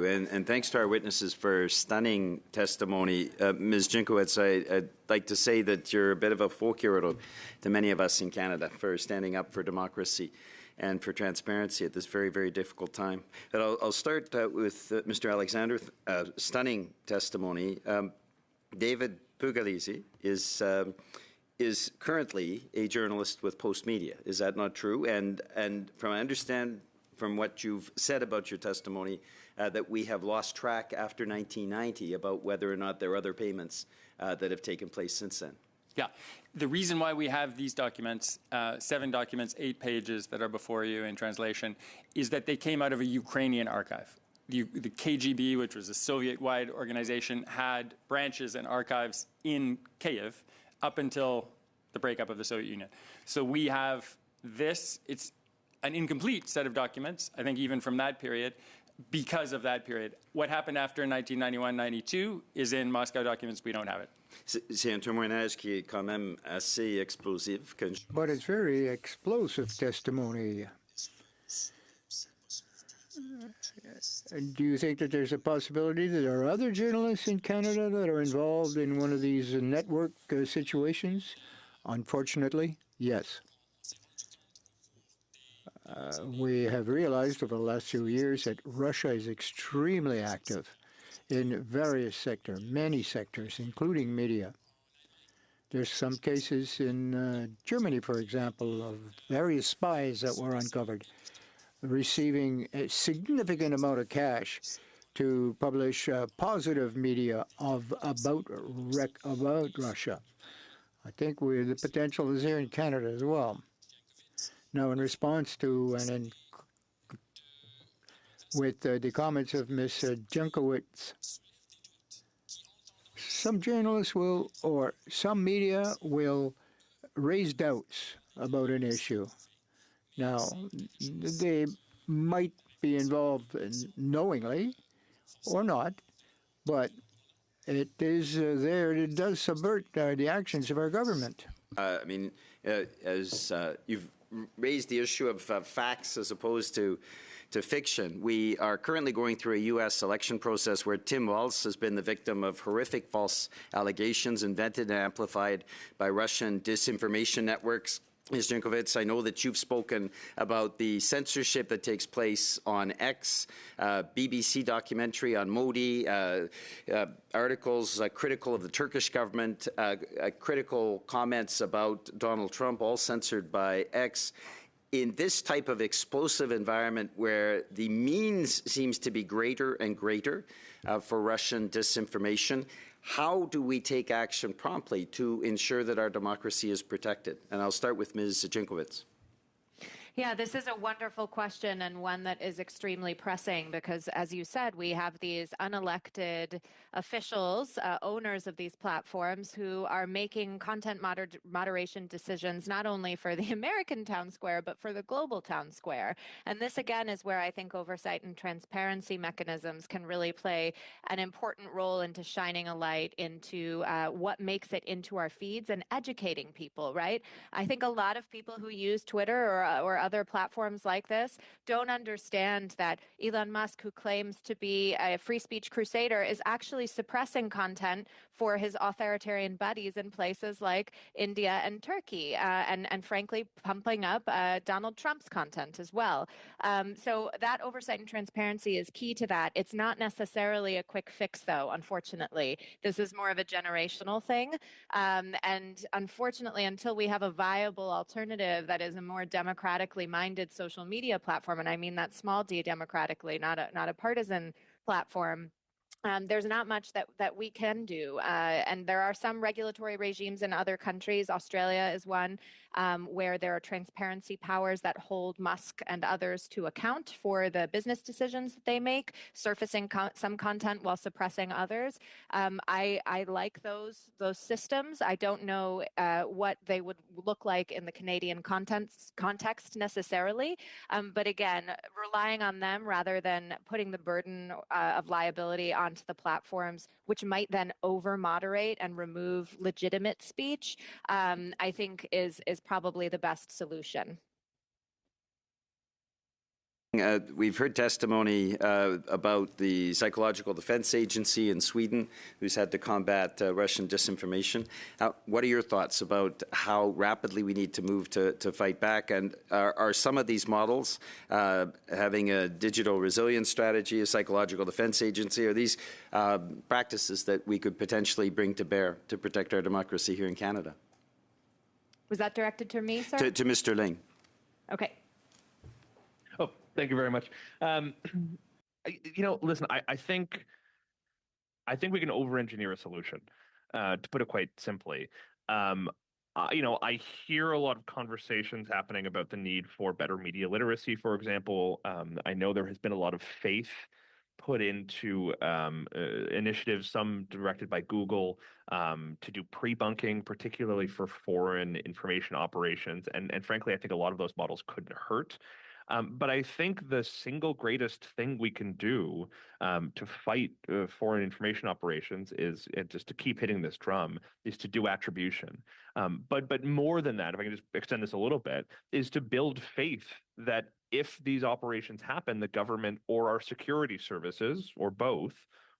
[SPEAKER 9] And thanks to our witnesses for stunning testimony. Ms. Jankowicz, I'd like to say that you're a bit of a folk hero to many of us in Canada for standing up for democracy and for transparency at this very, very difficult time. But I'll start with Mr. Alexander. Stunning testimony. David Pugliese is currently a journalist with Postmedia. Is that not true? And from I understand from what you've said about your testimony, that we have lost track after 1990 about whether or not there are other payments that have taken place since then.
[SPEAKER 2] Yeah. The reason why we have these documents, 7 documents, 8 pages that are before you in translation, is that they came out of a Ukrainian archive. The KGB, which was a Soviet-wide organization, had branches and archives in Kyiv up until the breakup of the Soviet Union. So we have this. It's an incomplete set of documents, I think even from that period, because of that period. What happened after 1991-92 is in Moscow documents. We don't have it.
[SPEAKER 9] C'est un témoignage qui est quand même assez explosif.
[SPEAKER 8] But it's very explosive testimony. Do you think that there's a possibility that there are other journalists in Canada that are involved in one of these network situations? Unfortunately, yes. We have realized over the last few years that Russia is extremely active in various sectors, many sectors, including media. There's some cases in Germany, for example, of various spies that were uncovered receiving a significant amount of cash to publish positive media about Russia. I think the potential is here in Canada as well. Now, in response to with the comments of Ms. Jankowicz, some journalists will, or some media will raise doubts about an issue. Now, they might be involved knowingly or not, but it is there. It does subvert the actions of our government.
[SPEAKER 9] I mean, as you've raised the issue of facts as opposed to fiction. We are currently going through a U.S. election process where Tim Walz has been the victim of horrific false allegations invented and amplified by Russian disinformation networks. Ms. Jankowicz, I know that you've spoken about the censorship that takes place on X, BBC documentary on Modi, articles critical of the Turkish government, critical comments about Donald Trump, all censored by X. In this type of explosive environment where the means seems to be greater and greater for Russian disinformation, how do we take action promptly to ensure that our democracy is protected? And I'll start with Ms. Jankowicz.
[SPEAKER 4] Yeah, this is a wonderful question and one that is extremely pressing because, as you said, we have these unelected officials, owners of these platforms who are making content moderation decisions not only for the American town square, but for the global town square. And this, again, is where I think oversight and transparency mechanisms can really play an important role into shining a light into what makes it into our feeds and educating people, right? I think a lot of people who use Twitter or other platforms like this don't understand that Elon Musk, who claims to be a free speech crusader, is actually suppressing content for his authoritarian buddies in places like India and Turkey, and frankly, pumping up Donald Trump's content as well. So that oversight and transparency is key to that. It's not necessarily a quick fix, though, unfortunately. This is more of a generational thing. And unfortunately, until we have a viable alternative that is a more democratically minded social media platform, and I mean that small d democratically, not a partisan platform, there's not much that we can do. And there are some regulatory regimes in other countries. Australia is one where there are transparency powers that hold Musk and others to account for the business decisions that they make, surfacing some content while suppressing others. I like those systems. I don't know what they would look like in the Canadian context necessarily. But again, relying on them rather than putting the burden of liability onto the platforms, which might then over-moderate and remove legitimate speech, I think is probably the best solution.
[SPEAKER 9] We've heard testimony about the Psychological Defense Agency in Sweden, who's had to combat Russian disinformation. What are your thoughts about how rapidly we need to move to fight back? And are some of these models, having a digital resilience strategy, a Psychological Defense Agency, are these practices that we could potentially bring to bear to protect our democracy here in Canada?
[SPEAKER 4] Was that directed to me, sir?
[SPEAKER 9] To Mr. Ling.
[SPEAKER 4] Okay.
[SPEAKER 3] Oh, thank you very much. Listen, I think we can over-engineer a solution, to put it quite simply. I hear a lot of conversations happening about the need for better media literacy, for example. I know there has been a lot of faith put into initiatives, some directed by Google, to do pre-bunking, particularly for foreign information operations. And frankly, I think a lot of those models couldn't hurt. But I think the single greatest thing we can do to fight foreign information operations is, just to keep hitting this drum, is to do attribution. But more than that, if I can just extend this a little bit, is to build faith that if these operations happen, the government or our security services, or both,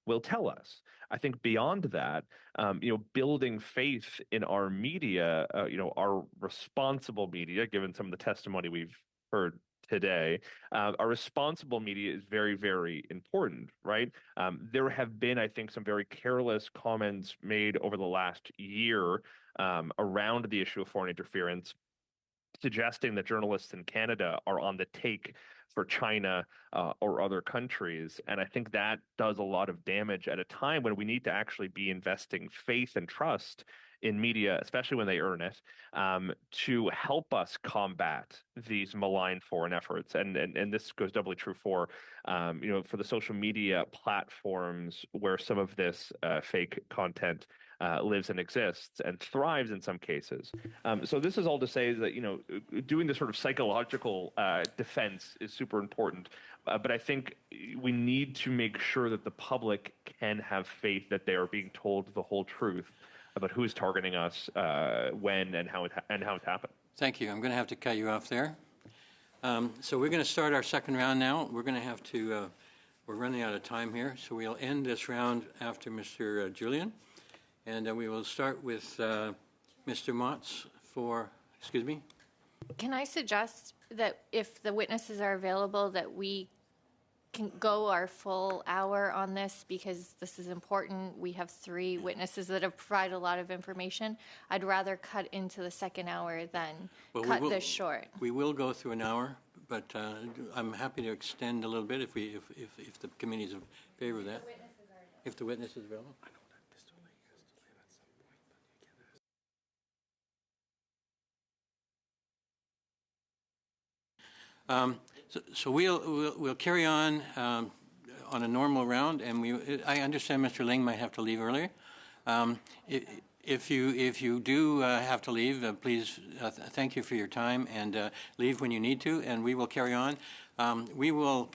[SPEAKER 3] will tell us. I think beyond that, building faith in our media, our responsible media, given some of the testimony we've heard today, our responsible media is very, very important, right? There have been, I think, some very careless comments made over the last year around the issue of foreign interference, suggesting that journalists in Canada are on the take for China or other countries. And I think that does a lot of damage at a time when we need to actually be investing faith and trust in media, especially when they earn it, to help us combat these malign foreign efforts. And this goes doubly true for, for the social media platforms where some of this fake content lives and exists and thrives in some cases. So this is all to say that, doing this sort of psychological defense is super important. But I think we need to make sure that the public can have faith that they are being told the whole truth about who is targeting us, when, and how it's happened.
[SPEAKER 1] Thank you. I'm going to have to cut you off there. So we're going to start our second round now. We're going to have to, we're running out of time here, so we'll end this round after Mr. Julian. And we will start with Mr. Motz for, excuse me?
[SPEAKER 10] Can I suggest that if the witnesses are available, that we can go our full hour on this, because this is important. We have 3 witnesses that have provided a lot of information. I'd rather cut into the second hour than cut this short.
[SPEAKER 1] We will go through an hour, but I'm happy to extend a little bit if the committee is in favor of that. If the witness is available. So we'll carry on a normal round, and I understand Mr. Ling might have to leave earlier. If you do have to leave, please thank you for your time and leave when you need to, and we will carry on. We will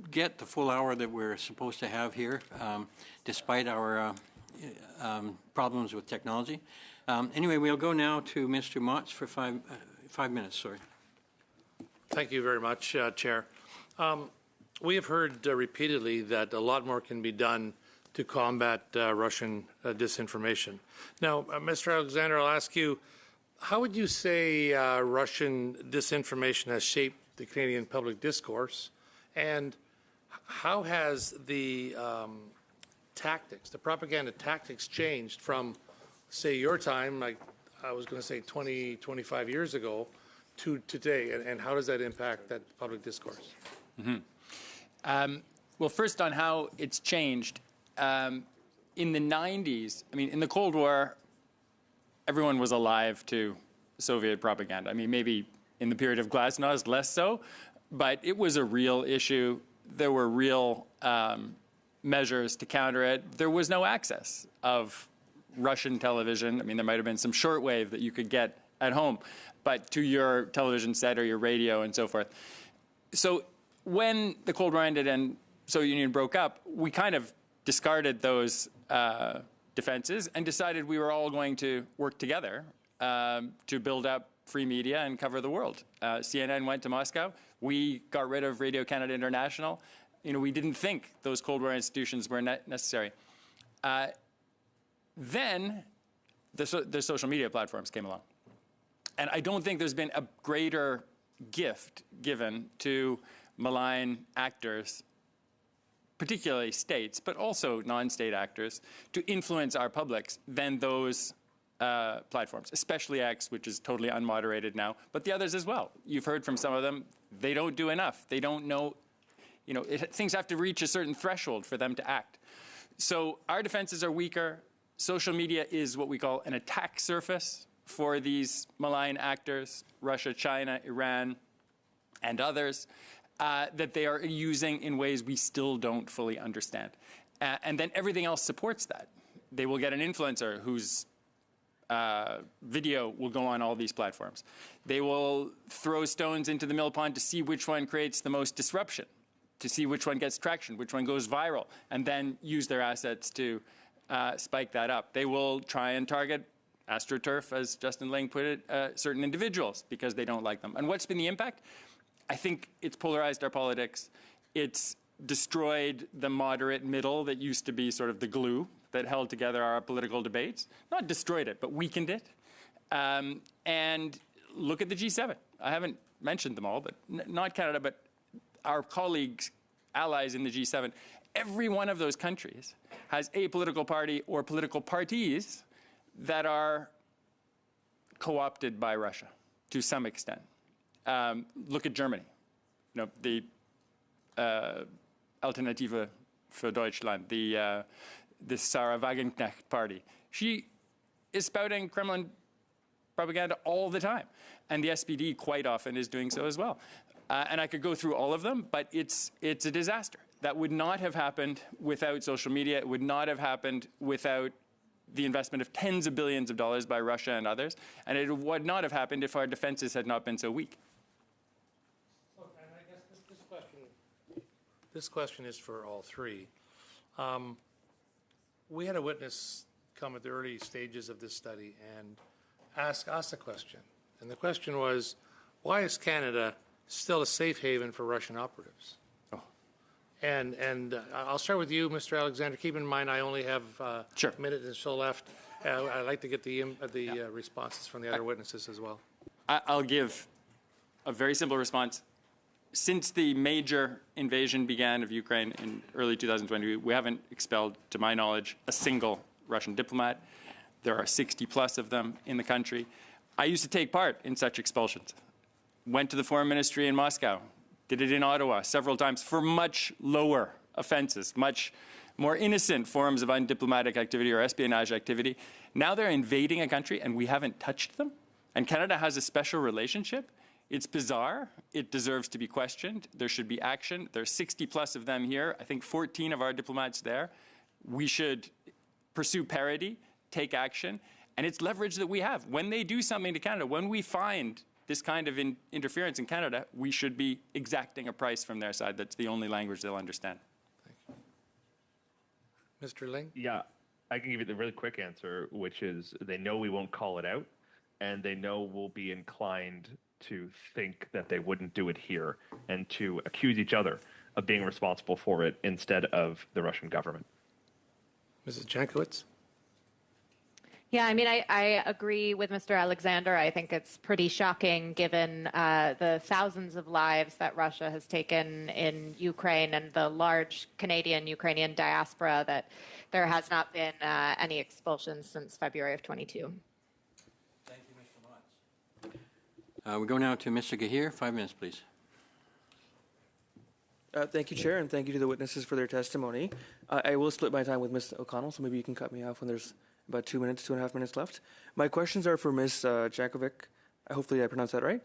[SPEAKER 1] get the full hour that we're supposed to have here, despite our problems with technology. Anyway, we'll go now to Mr. Motz for 5 minutes. Sorry.
[SPEAKER 11] Thank you very much, Chair. We have heard repeatedly that a lot more can be done to combat Russian disinformation. Now, Mr. Alexander, I'll ask you, how would you say Russian disinformation has shaped the Canadian public discourse, and how has the tactics, the propaganda tactics, changed from, say, your time, like I was going to say 20, 25 years ago, to today, and how does that impact that public discourse?
[SPEAKER 2] Mm-hmm. Well, first on how it's changed. In the 90s, I mean, in the Cold War, everyone was alive to Soviet propaganda. I mean, maybe in the period of Glasnost, less so, but it was a real issue. There were real measures to counter it. There was no access of Russian television. I mean, there might have been some shortwave that you could get at home, but to your television set or your radio and so forth. So when the Cold War ended and Soviet Union broke up, we kind of discarded those defenses and decided we were all going to work together to build up free media and cover the world. CNN went to Moscow. We got rid of Radio Canada International. We didn't think those Cold War institutions were necessary. Then the social media platforms came along. And I don't think there's been a greater gift given to malign actors, particularly states, but also non-state actors, to influence our publics than those platforms, especially X, which is totally unmoderated now, but the others as well. You've heard from some of them, they don't do enough. They don't know, things have to reach a certain threshold for them to act. So our defenses are weaker. Social media is what we call an attack surface for these malign actors, Russia, China, Iran, and others, that they are using in ways we still don't fully understand. And then everything else supports that. They will get an influencer whose video will go on all these platforms. They will throw stones into the mill pond to see which one creates the most disruption, to see which one gets traction, which one goes viral, and then use their assets to spike that up. They will try and target AstroTurf, as Justin Ling put it, certain individuals because they don't like them. And what's been the impact? I think it's polarized our politics. It's destroyed the moderate middle that used to be sort of the glue that held together our political debates. Not destroyed it, but weakened it. And look at the G7. I haven't mentioned them all, but not Canada, but our colleagues, allies in the G7. Every one of those countries has a political party or political parties that are co-opted by Russia to some extent. Look at Germany. The Alternative für Deutschland, the Sarah Wagenknecht party. She is spouting Kremlin propaganda all the time. And the SPD quite often is doing so as well. And I could go through all of them, but it's a disaster. That would not have happened without social media. It would not have happened without the investment of tens of billions of dollars by Russia and others. And it would not have happened if our defenses had not been so weak.
[SPEAKER 11] Look, and I guess this question is for all three. We had a witness come at the early stages of this study and ask us a question. And the question was, why is Canada still a safe haven for Russian operatives? And I'll start with you, Mr. Alexander. Keep in mind, I only have a minute and so left. I'd like to get the responses from the other witnesses as well.
[SPEAKER 2] I'll give a very simple response. Since the major invasion began of Ukraine in early 2020, we haven't expelled, to my knowledge, a single Russian diplomat. There are 60 plus of them in the country. I used to take part in such expulsions. Went to the foreign ministry in Moscow. Did it in Ottawa several times for much lower offenses, much more innocent forms of undiplomatic activity or espionage activity. Now they're invading a country and we haven't touched them. And Canada has a special relationship. It's bizarre. It deserves to be questioned. There should be action. There's 60 plus of them here. I think 14 of our diplomats there. We should pursue parity, take action. And it's leverage that we have. When they do something to Canada, when we find this kind of interference in Canada, we should be exacting a price from their side. That's the only language they'll understand.
[SPEAKER 11] Thank you. Mr. Ling?
[SPEAKER 3] Yeah, I can give you the really quick answer, which is they know we won't call it out, and they know we'll be inclined to think that they wouldn't do it here and to accuse each other of being responsible for it instead of the Russian government.
[SPEAKER 11] Mrs. Jankowicz?
[SPEAKER 4] Yeah, I mean, I agree with Mr. Alexander. I think it's pretty shocking given the thousands of lives that Russia has taken in Ukraine and the large Canadian-Ukrainian diaspora that there has not been any expulsions since February of 22.
[SPEAKER 1] Thank you, Mr. Lotz. We go now to Mr. Gahir. 5 minutes, please.
[SPEAKER 12] Thank you, Chair, and thank you to the witnesses for their testimony. I will split my time with Ms. O'Connell, so maybe you can cut me off when there's about 2.5 minutes left. My questions are for Ms. Jankovic. Hopefully I pronounced that right.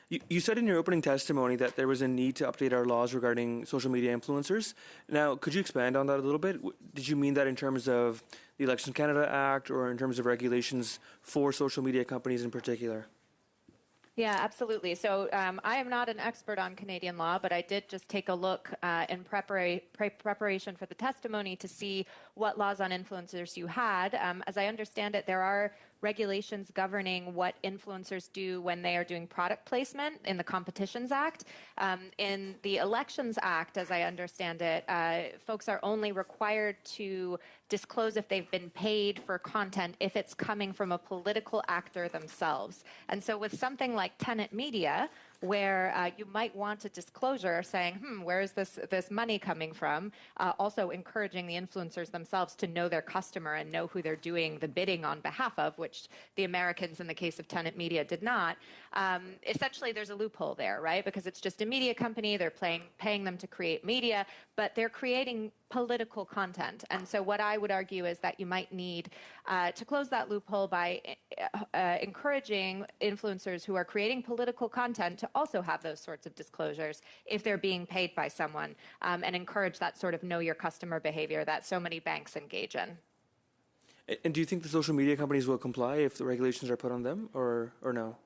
[SPEAKER 12] You said in your opening testimony that there was a need to update our laws regarding social media influencers. Now, could you expand on that a little bit? Did you mean that in terms of the Elections Canada Act or in terms of regulations for social media companies in particular?
[SPEAKER 4] Yeah, absolutely. So I am not an expert on Canadian law, but I did just take a look in preparation for the testimony to see what laws on influencers you had. As I understand it, there are regulations governing what influencers do when they are doing product placement in the Competitions Act. In the Elections Act, as I understand it, folks are only required to disclose if they've been paid for content if it's coming from a political actor themselves. And so with something like Tenet Media, where you might want a disclosure saying, where is this money coming from? Also encouraging the influencers themselves to know their customer and know who they're doing the bidding on behalf of, which the Americans in the case of Tenet Media did not. Essentially, there's a loophole there, right? Because it's just a media company, they're paying them to create media, but they're creating political content. And so what I would argue is that you might need to close that loophole by encouraging influencers who are creating political content to also have those sorts of disclosures if they're being paid by someone, and encourage that sort of know your customer behavior that so many banks engage in.
[SPEAKER 12] And do you think the social media companies will comply if the regulations are put on them, or no?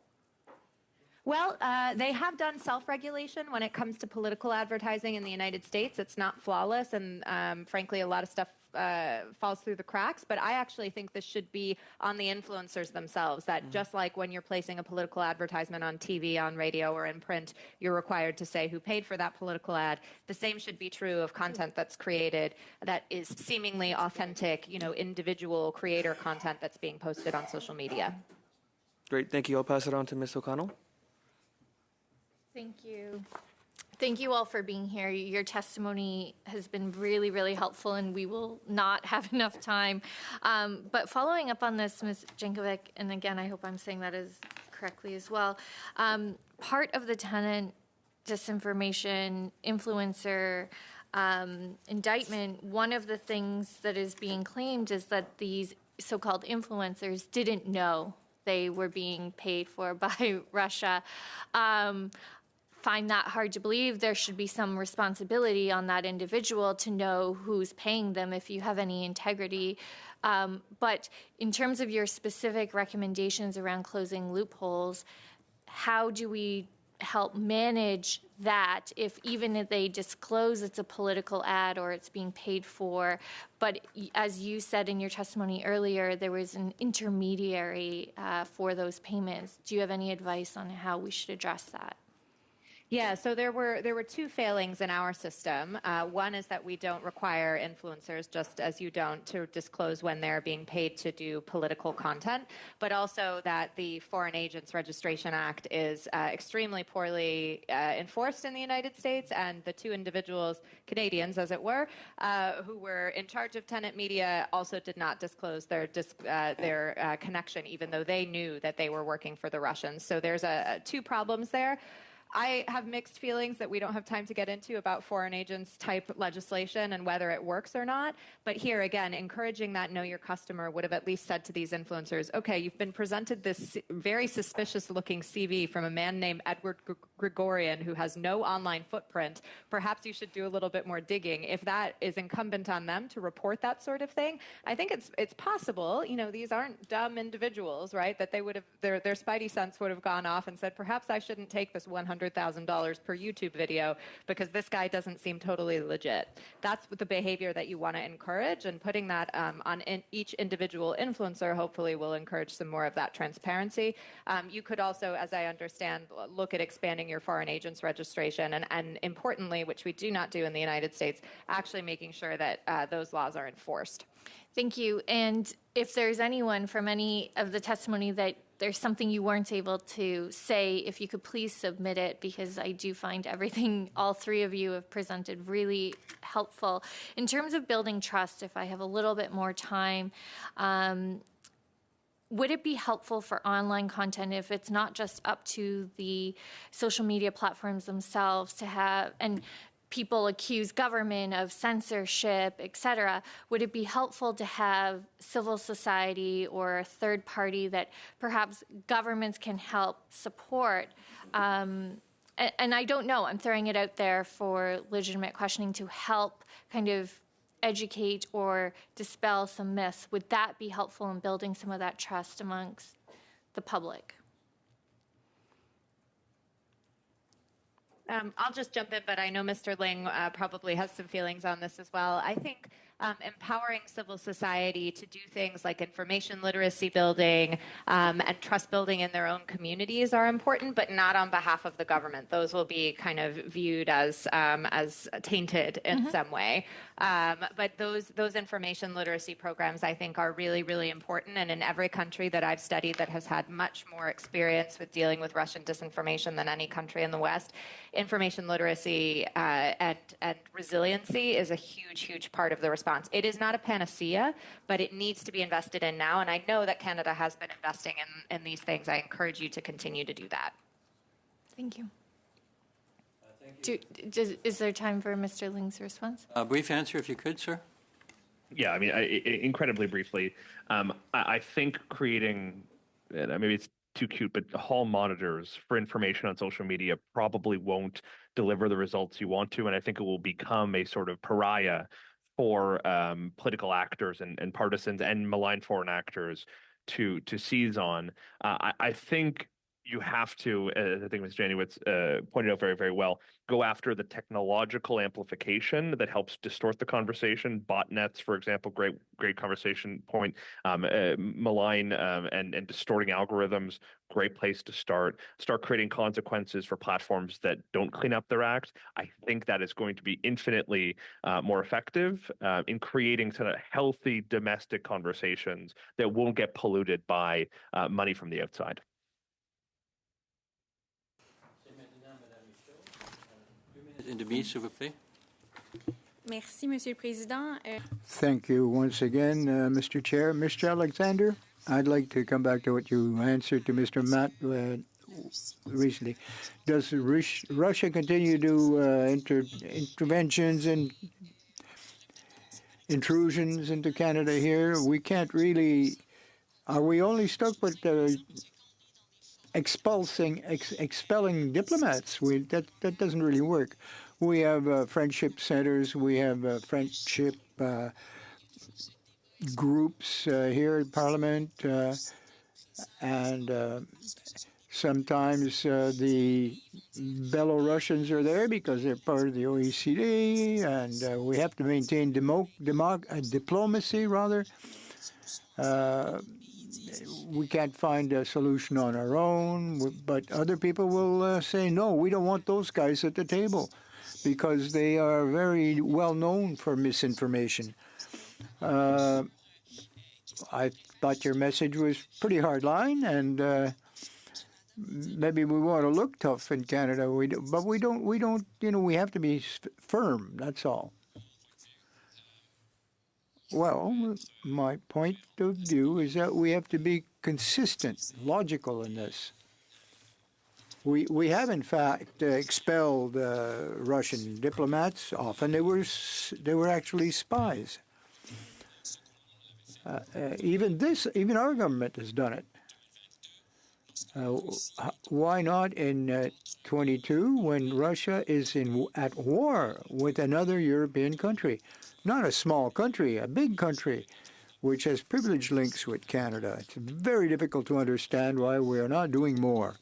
[SPEAKER 4] Well, they have done self-regulation when it comes to political advertising in the United States. It's not flawless, and frankly, a lot of stuff falls through the cracks. But I actually think this should be on the influencers themselves, that just like when you're placing a political advertisement on TV, on radio, or in print, you're required to say who paid for that political ad. The same should be true of content that's created that is seemingly authentic, individual creator content that's being posted on social media.
[SPEAKER 12] Great, thank you. I'll pass it on to Ms. O'Connell.
[SPEAKER 10] Thank you. Thank you all for being here. Your testimony has been really, really helpful, and we will not have enough time. But following up on this, Ms. Jankovic, and again, I hope I'm saying that as correctly as well, part of the Tenet disinformation influencer indictment, one of the things that is being claimed is that these so-called influencers didn't know they were being paid for by Russia. Find that hard to believe. There should be some responsibility on that individual to know who's paying them if you have any integrity. But in terms of your specific recommendations around closing loopholes, how do we help manage that if even if they disclose it's a political ad or it's being paid for, but as you said in your testimony earlier, there was an intermediary for those payments. Do you have any advice on how we should address that?
[SPEAKER 4] Yeah, so there were two failings in our system. One is that we don't require influencers, just as you don't, to disclose when they're being paid to do political content, but also that the Foreign Agents Registration Act is extremely poorly enforced in the United States, and the two individuals, Canadians as it were, who were in charge of Tenet Media also did not disclose their connection, even though they knew that they were working for the Russians. So there's two problems there. I have mixed feelings that we don't have time to get into about foreign agents type legislation and whether it works or not. But here again, encouraging that know your customer would have at least said to these influencers, okay, you've been presented this very suspicious looking CV from a man named Edward Gregorian who has no online footprint. Perhaps you should do a little bit more digging. If that is incumbent on them to report that sort of thing, I think it's possible. These aren't dumb individuals, right? That they would have their spidey sense would have gone off and said, perhaps I shouldn't take this $100,000 per YouTube video because this guy doesn't seem totally legit. That's the behavior that you want to encourage, and putting that on each individual influencer hopefully will encourage some more of that transparency. You could also, as I understand, look at expanding your foreign agents registration and importantly, which we do not do in the United States, actually making sure that those laws are enforced.
[SPEAKER 10] Thank you. And if there's anyone from any of the testimony that there's something you weren't able to say, if you could please submit it, because I do find everything all three of you have presented really helpful. In terms of building trust, if I have a little bit more time, would it be helpful for online content if it's not just up to the social media platforms themselves to have, and people accuse government of censorship, et cetera, would it be helpful to have civil society or a third party that perhaps governments can help support? And I don't know, I'm throwing it out there for legitimate questioning to help kind of educate or dispel some myths. Would that be helpful in building some of that trust amongst the public?
[SPEAKER 4] I'll just jump in, but I know Mr. Ling probably has some feelings on this as well. I think empowering civil society to do things like information literacy building and trust building in their own communities are important, but not on behalf of the government. Those will be kind of viewed as tainted in some way. But those information literacy programs, I think, are really, really important. And in every country that I've studied that has had much more experience with dealing with Russian disinformation than any country in the West, information literacy and resiliency is a huge, huge part of the response. It is not a panacea, but it needs to be invested in now. And I know that Canada has been investing in these things. I encourage you to continue to do that.
[SPEAKER 10] Thank you. Is there time for Mr. Ling's response?
[SPEAKER 1] A brief answer, if you could, sir.
[SPEAKER 3] Yeah, I mean, incredibly briefly, I think creating, maybe it's too cute, but hall monitors for information on social media probably won't deliver the results you want to, and I think it will become a sort of pariah for political actors and partisans and malign foreign actors to seize on. I think you have to, I think Ms. Janowitz pointed out very, very well, go after the technological amplification that helps distort the conversation. Botnets, for example, great conversation point. Malign and distorting algorithms, great place to start. Start creating consequences for platforms that don't clean up their act. I think that is going to be infinitely more effective in creating sort of healthy domestic conversations that won't get polluted by money from the outside.
[SPEAKER 7] Merci, Monsieur le Président.
[SPEAKER 8] Thank you once again, Mr. Chair. Mr. Alexander, I'd like to come back to what you answered to Mr. Matt recently. Does Russia continue to do interventions and intrusions into Canada here? We can't really. Are we only stuck with expelling diplomats? That doesn't really work. We have friendship centers. We have friendship groups here in Parliament, and sometimes the Belarusians are there because they're part of the OECD, and we have to maintain diplomacy, rather. We can't find a solution on our own, but other people will say, no, we don't want those guys at the table because they are very well known for misinformation. I thought your message was pretty hardline, and maybe we want to look tough in Canada, but we don't, we have to be firm, that's all. Well, my point of view is that we have to be consistent, logical in this. We have, in fact, expelled Russian diplomats. Often they were actually spies. Even our government has done it. Why not in 22 when Russia is at war with another European country? Not a small country, a big country, which has privileged links with Canada. It's very difficult to understand why we are not doing more.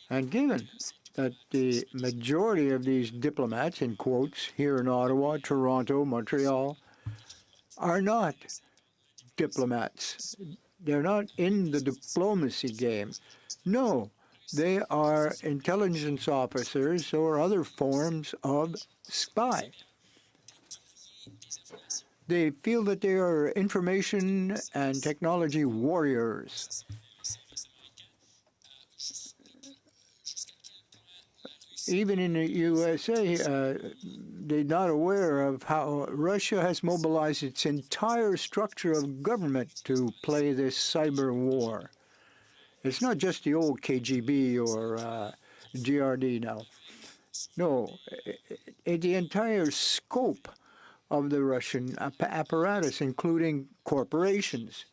[SPEAKER 8] And given that the majority of these diplomats, in quotes, here in Ottawa, Toronto, Montreal, are not diplomats. They're not in the diplomacy game. No, they are intelligence officers or other forms of spy. They feel that they are information and technology warriors. Even in the USA, they're not aware of how Russia has mobilized its entire structure of government to play this cyber war. It's not just the old KGB or GRD now. No, the entire scope of the Russian apparatus, including corporations.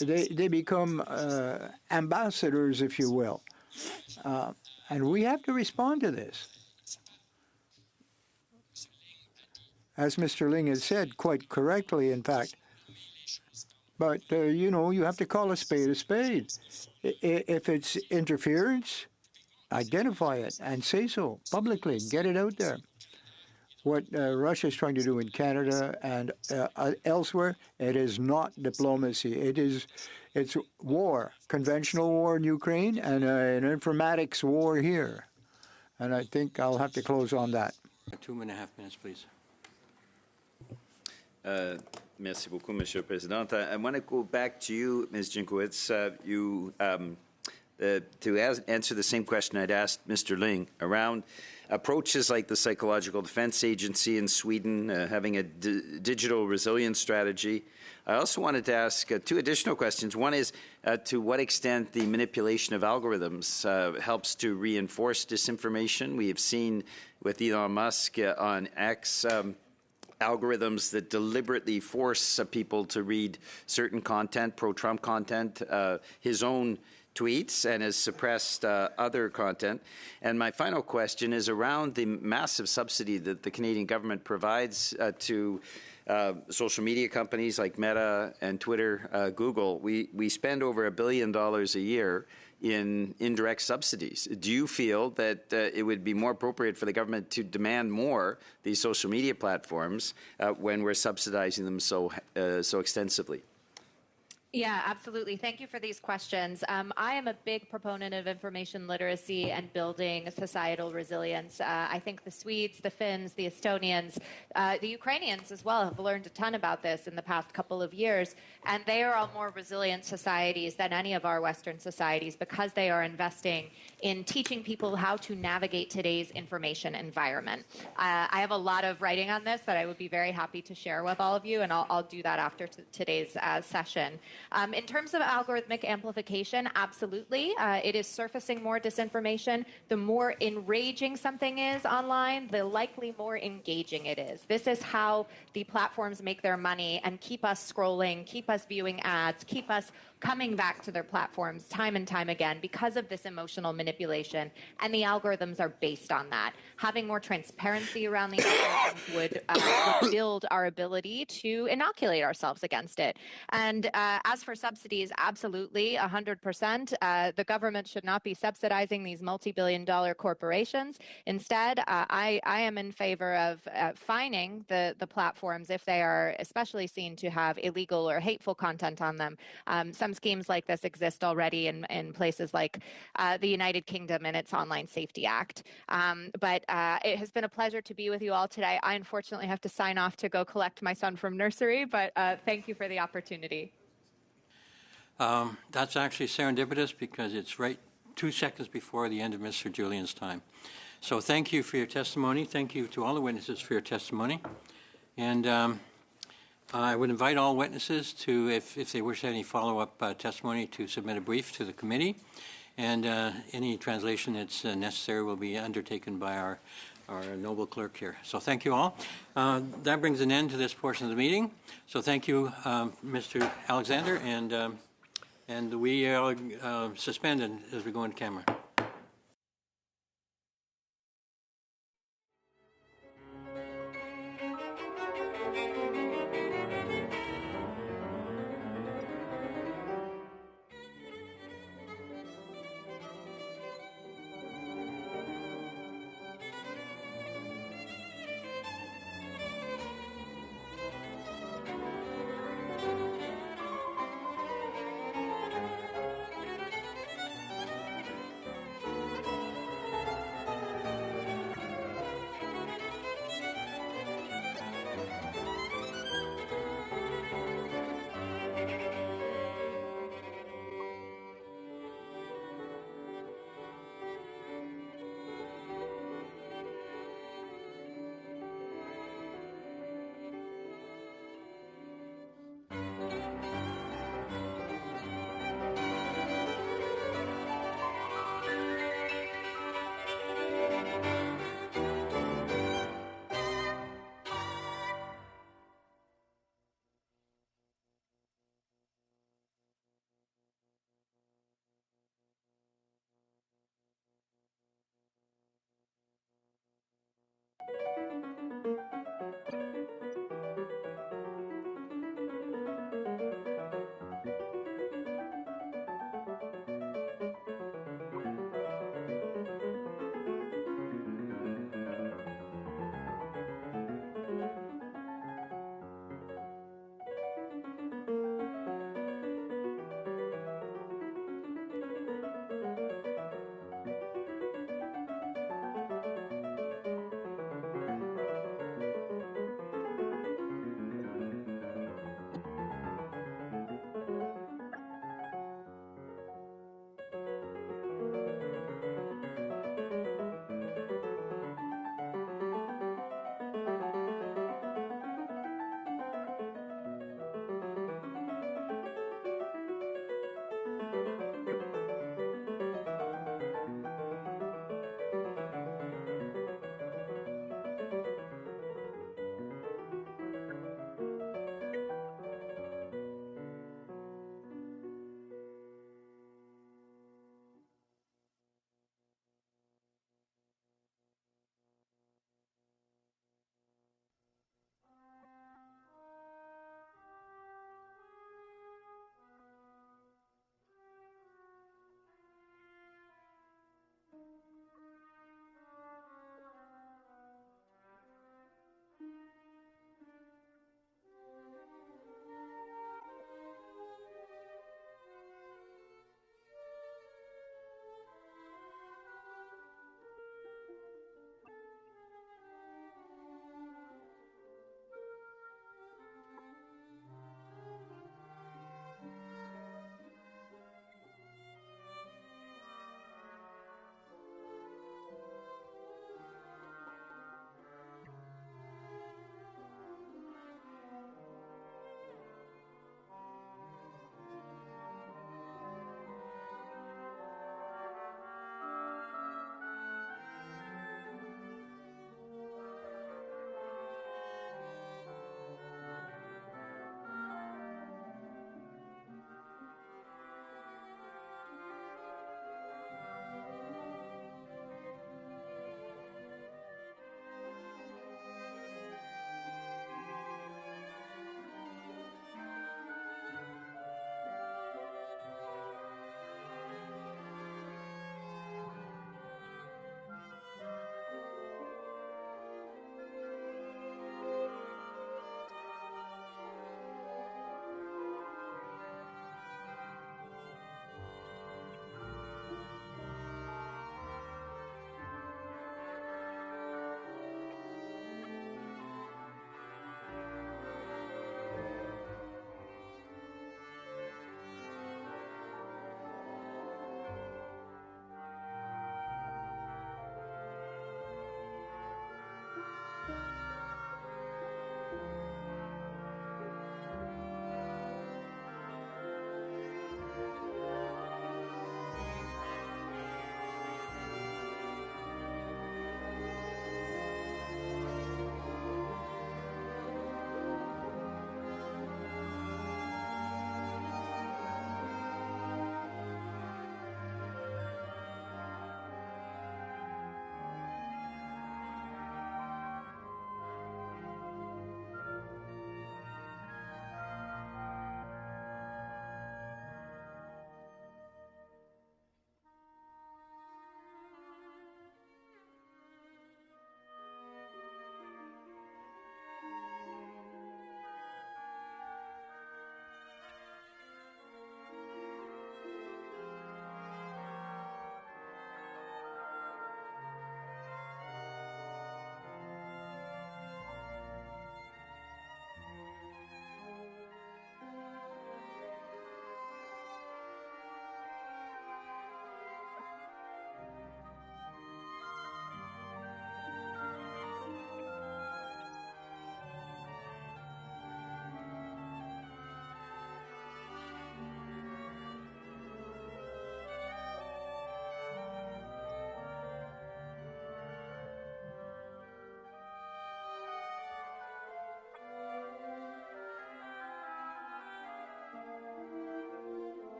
[SPEAKER 8] They become ambassadors, if you will. And we have to respond to this. As Mr. Ling has said, quite correctly, in fact. But, you have to call a spade a spade. If it's interference, identify it and say so publicly. Get it out there. what Russia is trying to do in Canada and elsewhere. It is not diplomacy. It's war, conventional war in Ukraine, and an informatics war here. And I think I'll have to close on that.
[SPEAKER 1] 2.5 minutes, please.
[SPEAKER 9] Merci beaucoup, Monsieur le Président. I want to go back to you, Ms. Jinkowitz. To answer the same question I'd asked Mr. Ling around approaches like the Psychological Defense Agency in Sweden having a digital resilience strategy. I also wanted to ask two additional questions. One is to what extent the manipulation of algorithms helps to reinforce disinformation. We have seen with Elon Musk on X algorithms that deliberately force people to read certain content, pro-Trump content, his own tweets, and has suppressed other content. And my final question is around the massive subsidy that the Canadian government provides to social media companies like Meta and Twitter, Google. We spend over $1 billion a year in indirect subsidies. Do you feel that it would be more appropriate for the government to demand more these social media platforms when we're subsidizing them so extensively?
[SPEAKER 4] Yeah, absolutely. Thank you for these questions. I am a big proponent of information literacy and building societal resilience. I think the Swedes, the Finns, the Estonians, the Ukrainians as well have learned a ton about this in the past couple of years, and they are all more resilient societies than any of our Western societies because they are investing in teaching people how to navigate today's information environment. I have a lot of writing on this that I would be very happy to share with all of you, and I'll do that after today's session. In terms of algorithmic amplification, absolutely. It is surfacing more disinformation. The more enraging something is online, the likely more engaging it is. This is how the platforms make their money and keep us scrolling, keep us viewing ads, keep us coming back to their platforms time and time again because of this emotional manipulation, and the algorithms are based on that. Having more transparency around the algorithms would build our ability to inoculate ourselves against it. And as for subsidies, absolutely, 100%. The government should not be subsidizing these multi-billion-dollar corporations. Instead, I am in favor of fining the platforms if they are especially seen to have illegal or hateful content on them. Some schemes like this exist already in places like the United Kingdom and its Online Safety Act. But it has been a pleasure to be with you all today. I unfortunately have to sign off to go collect my son from nursery, but thank you for the opportunity.
[SPEAKER 1] That's actually serendipitous because it's right 2 seconds before the end of Mr. Julian's time. So thank you for your testimony. Thank you to all the witnesses for your testimony. And I would invite all witnesses to, if they wish any follow-up testimony, to submit a brief to the committee. And any translation that's necessary will be undertaken by our noble clerk here. So thank you all. That brings an end to this portion of the meeting. So thank you, Mr. Alexander, and we suspend as we go into camera.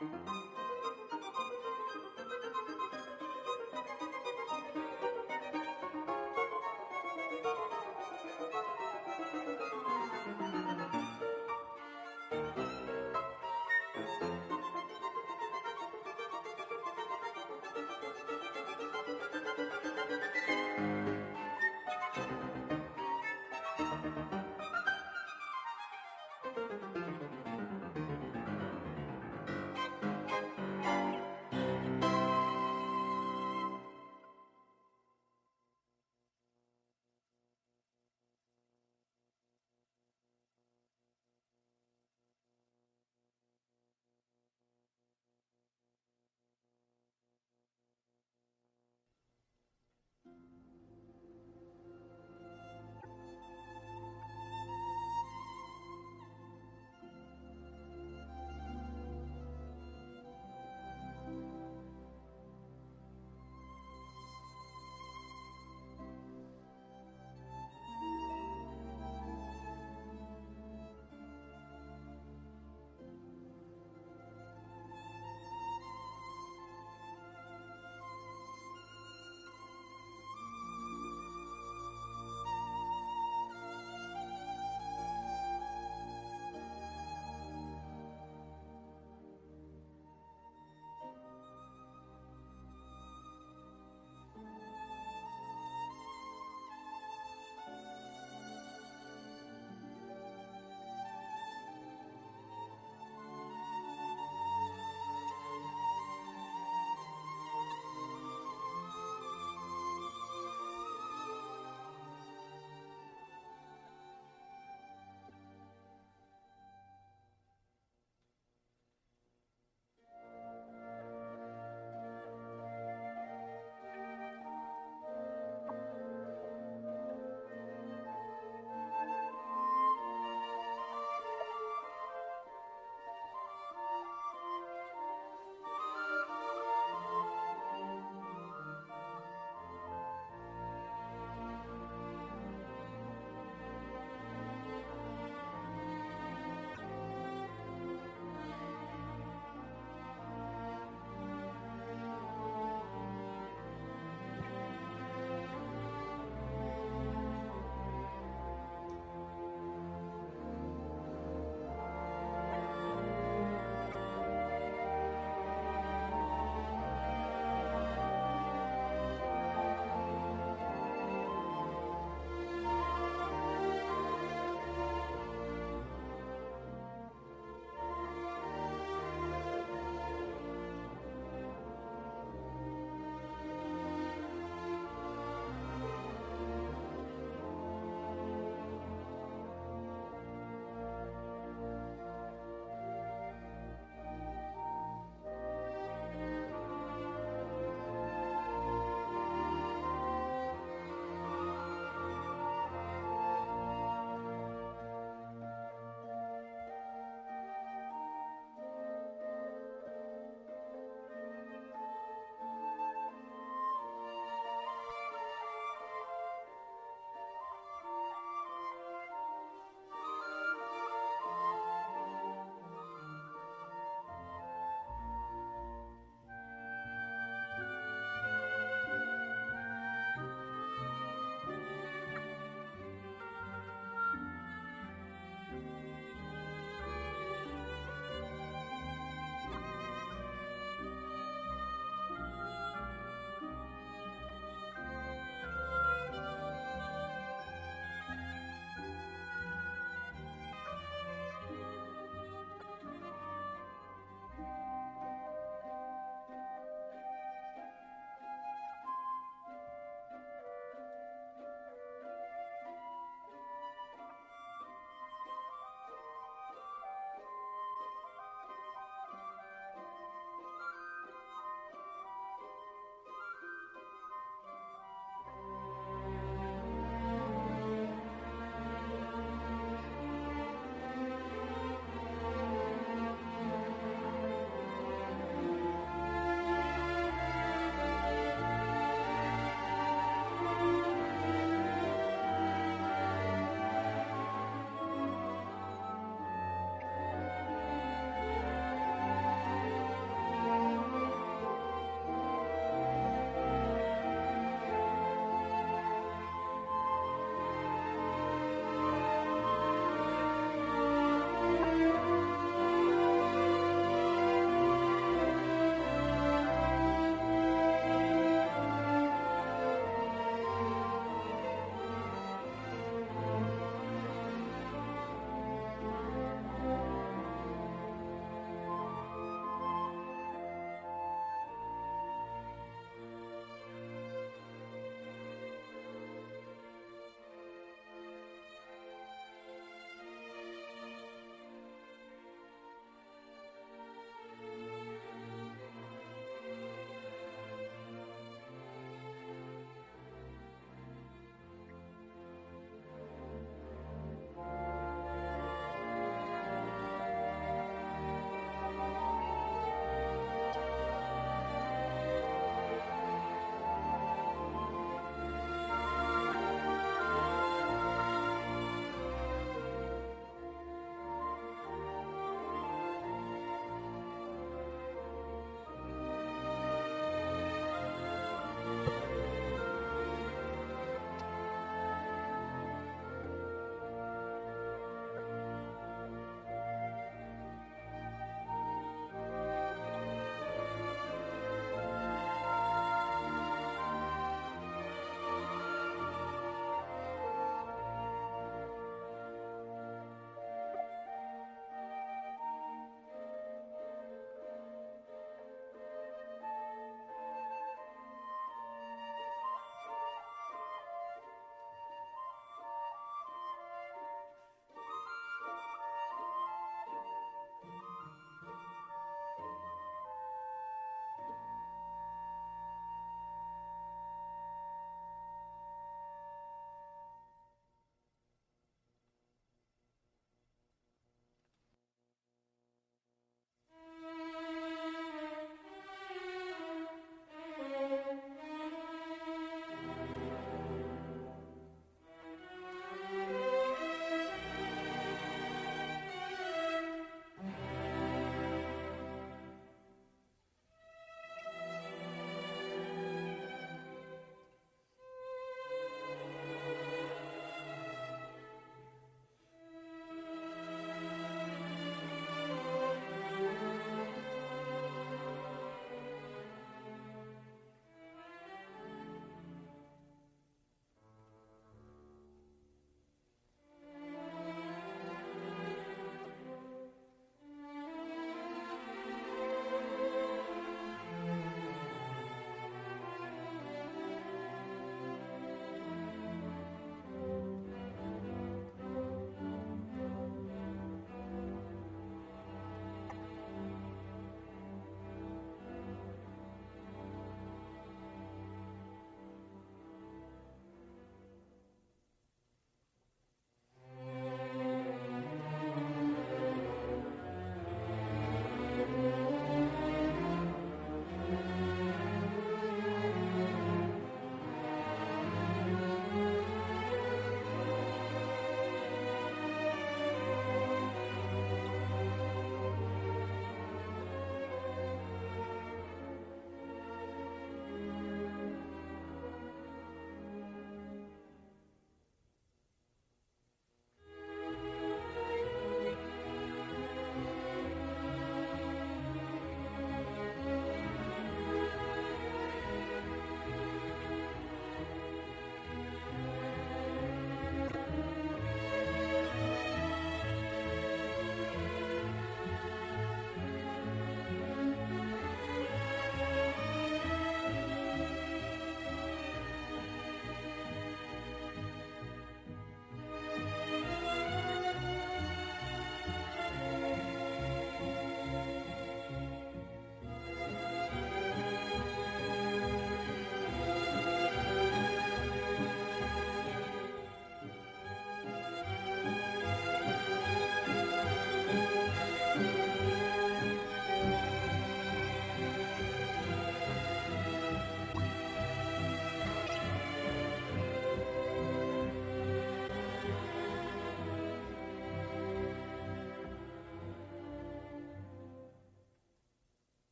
[SPEAKER 1] you.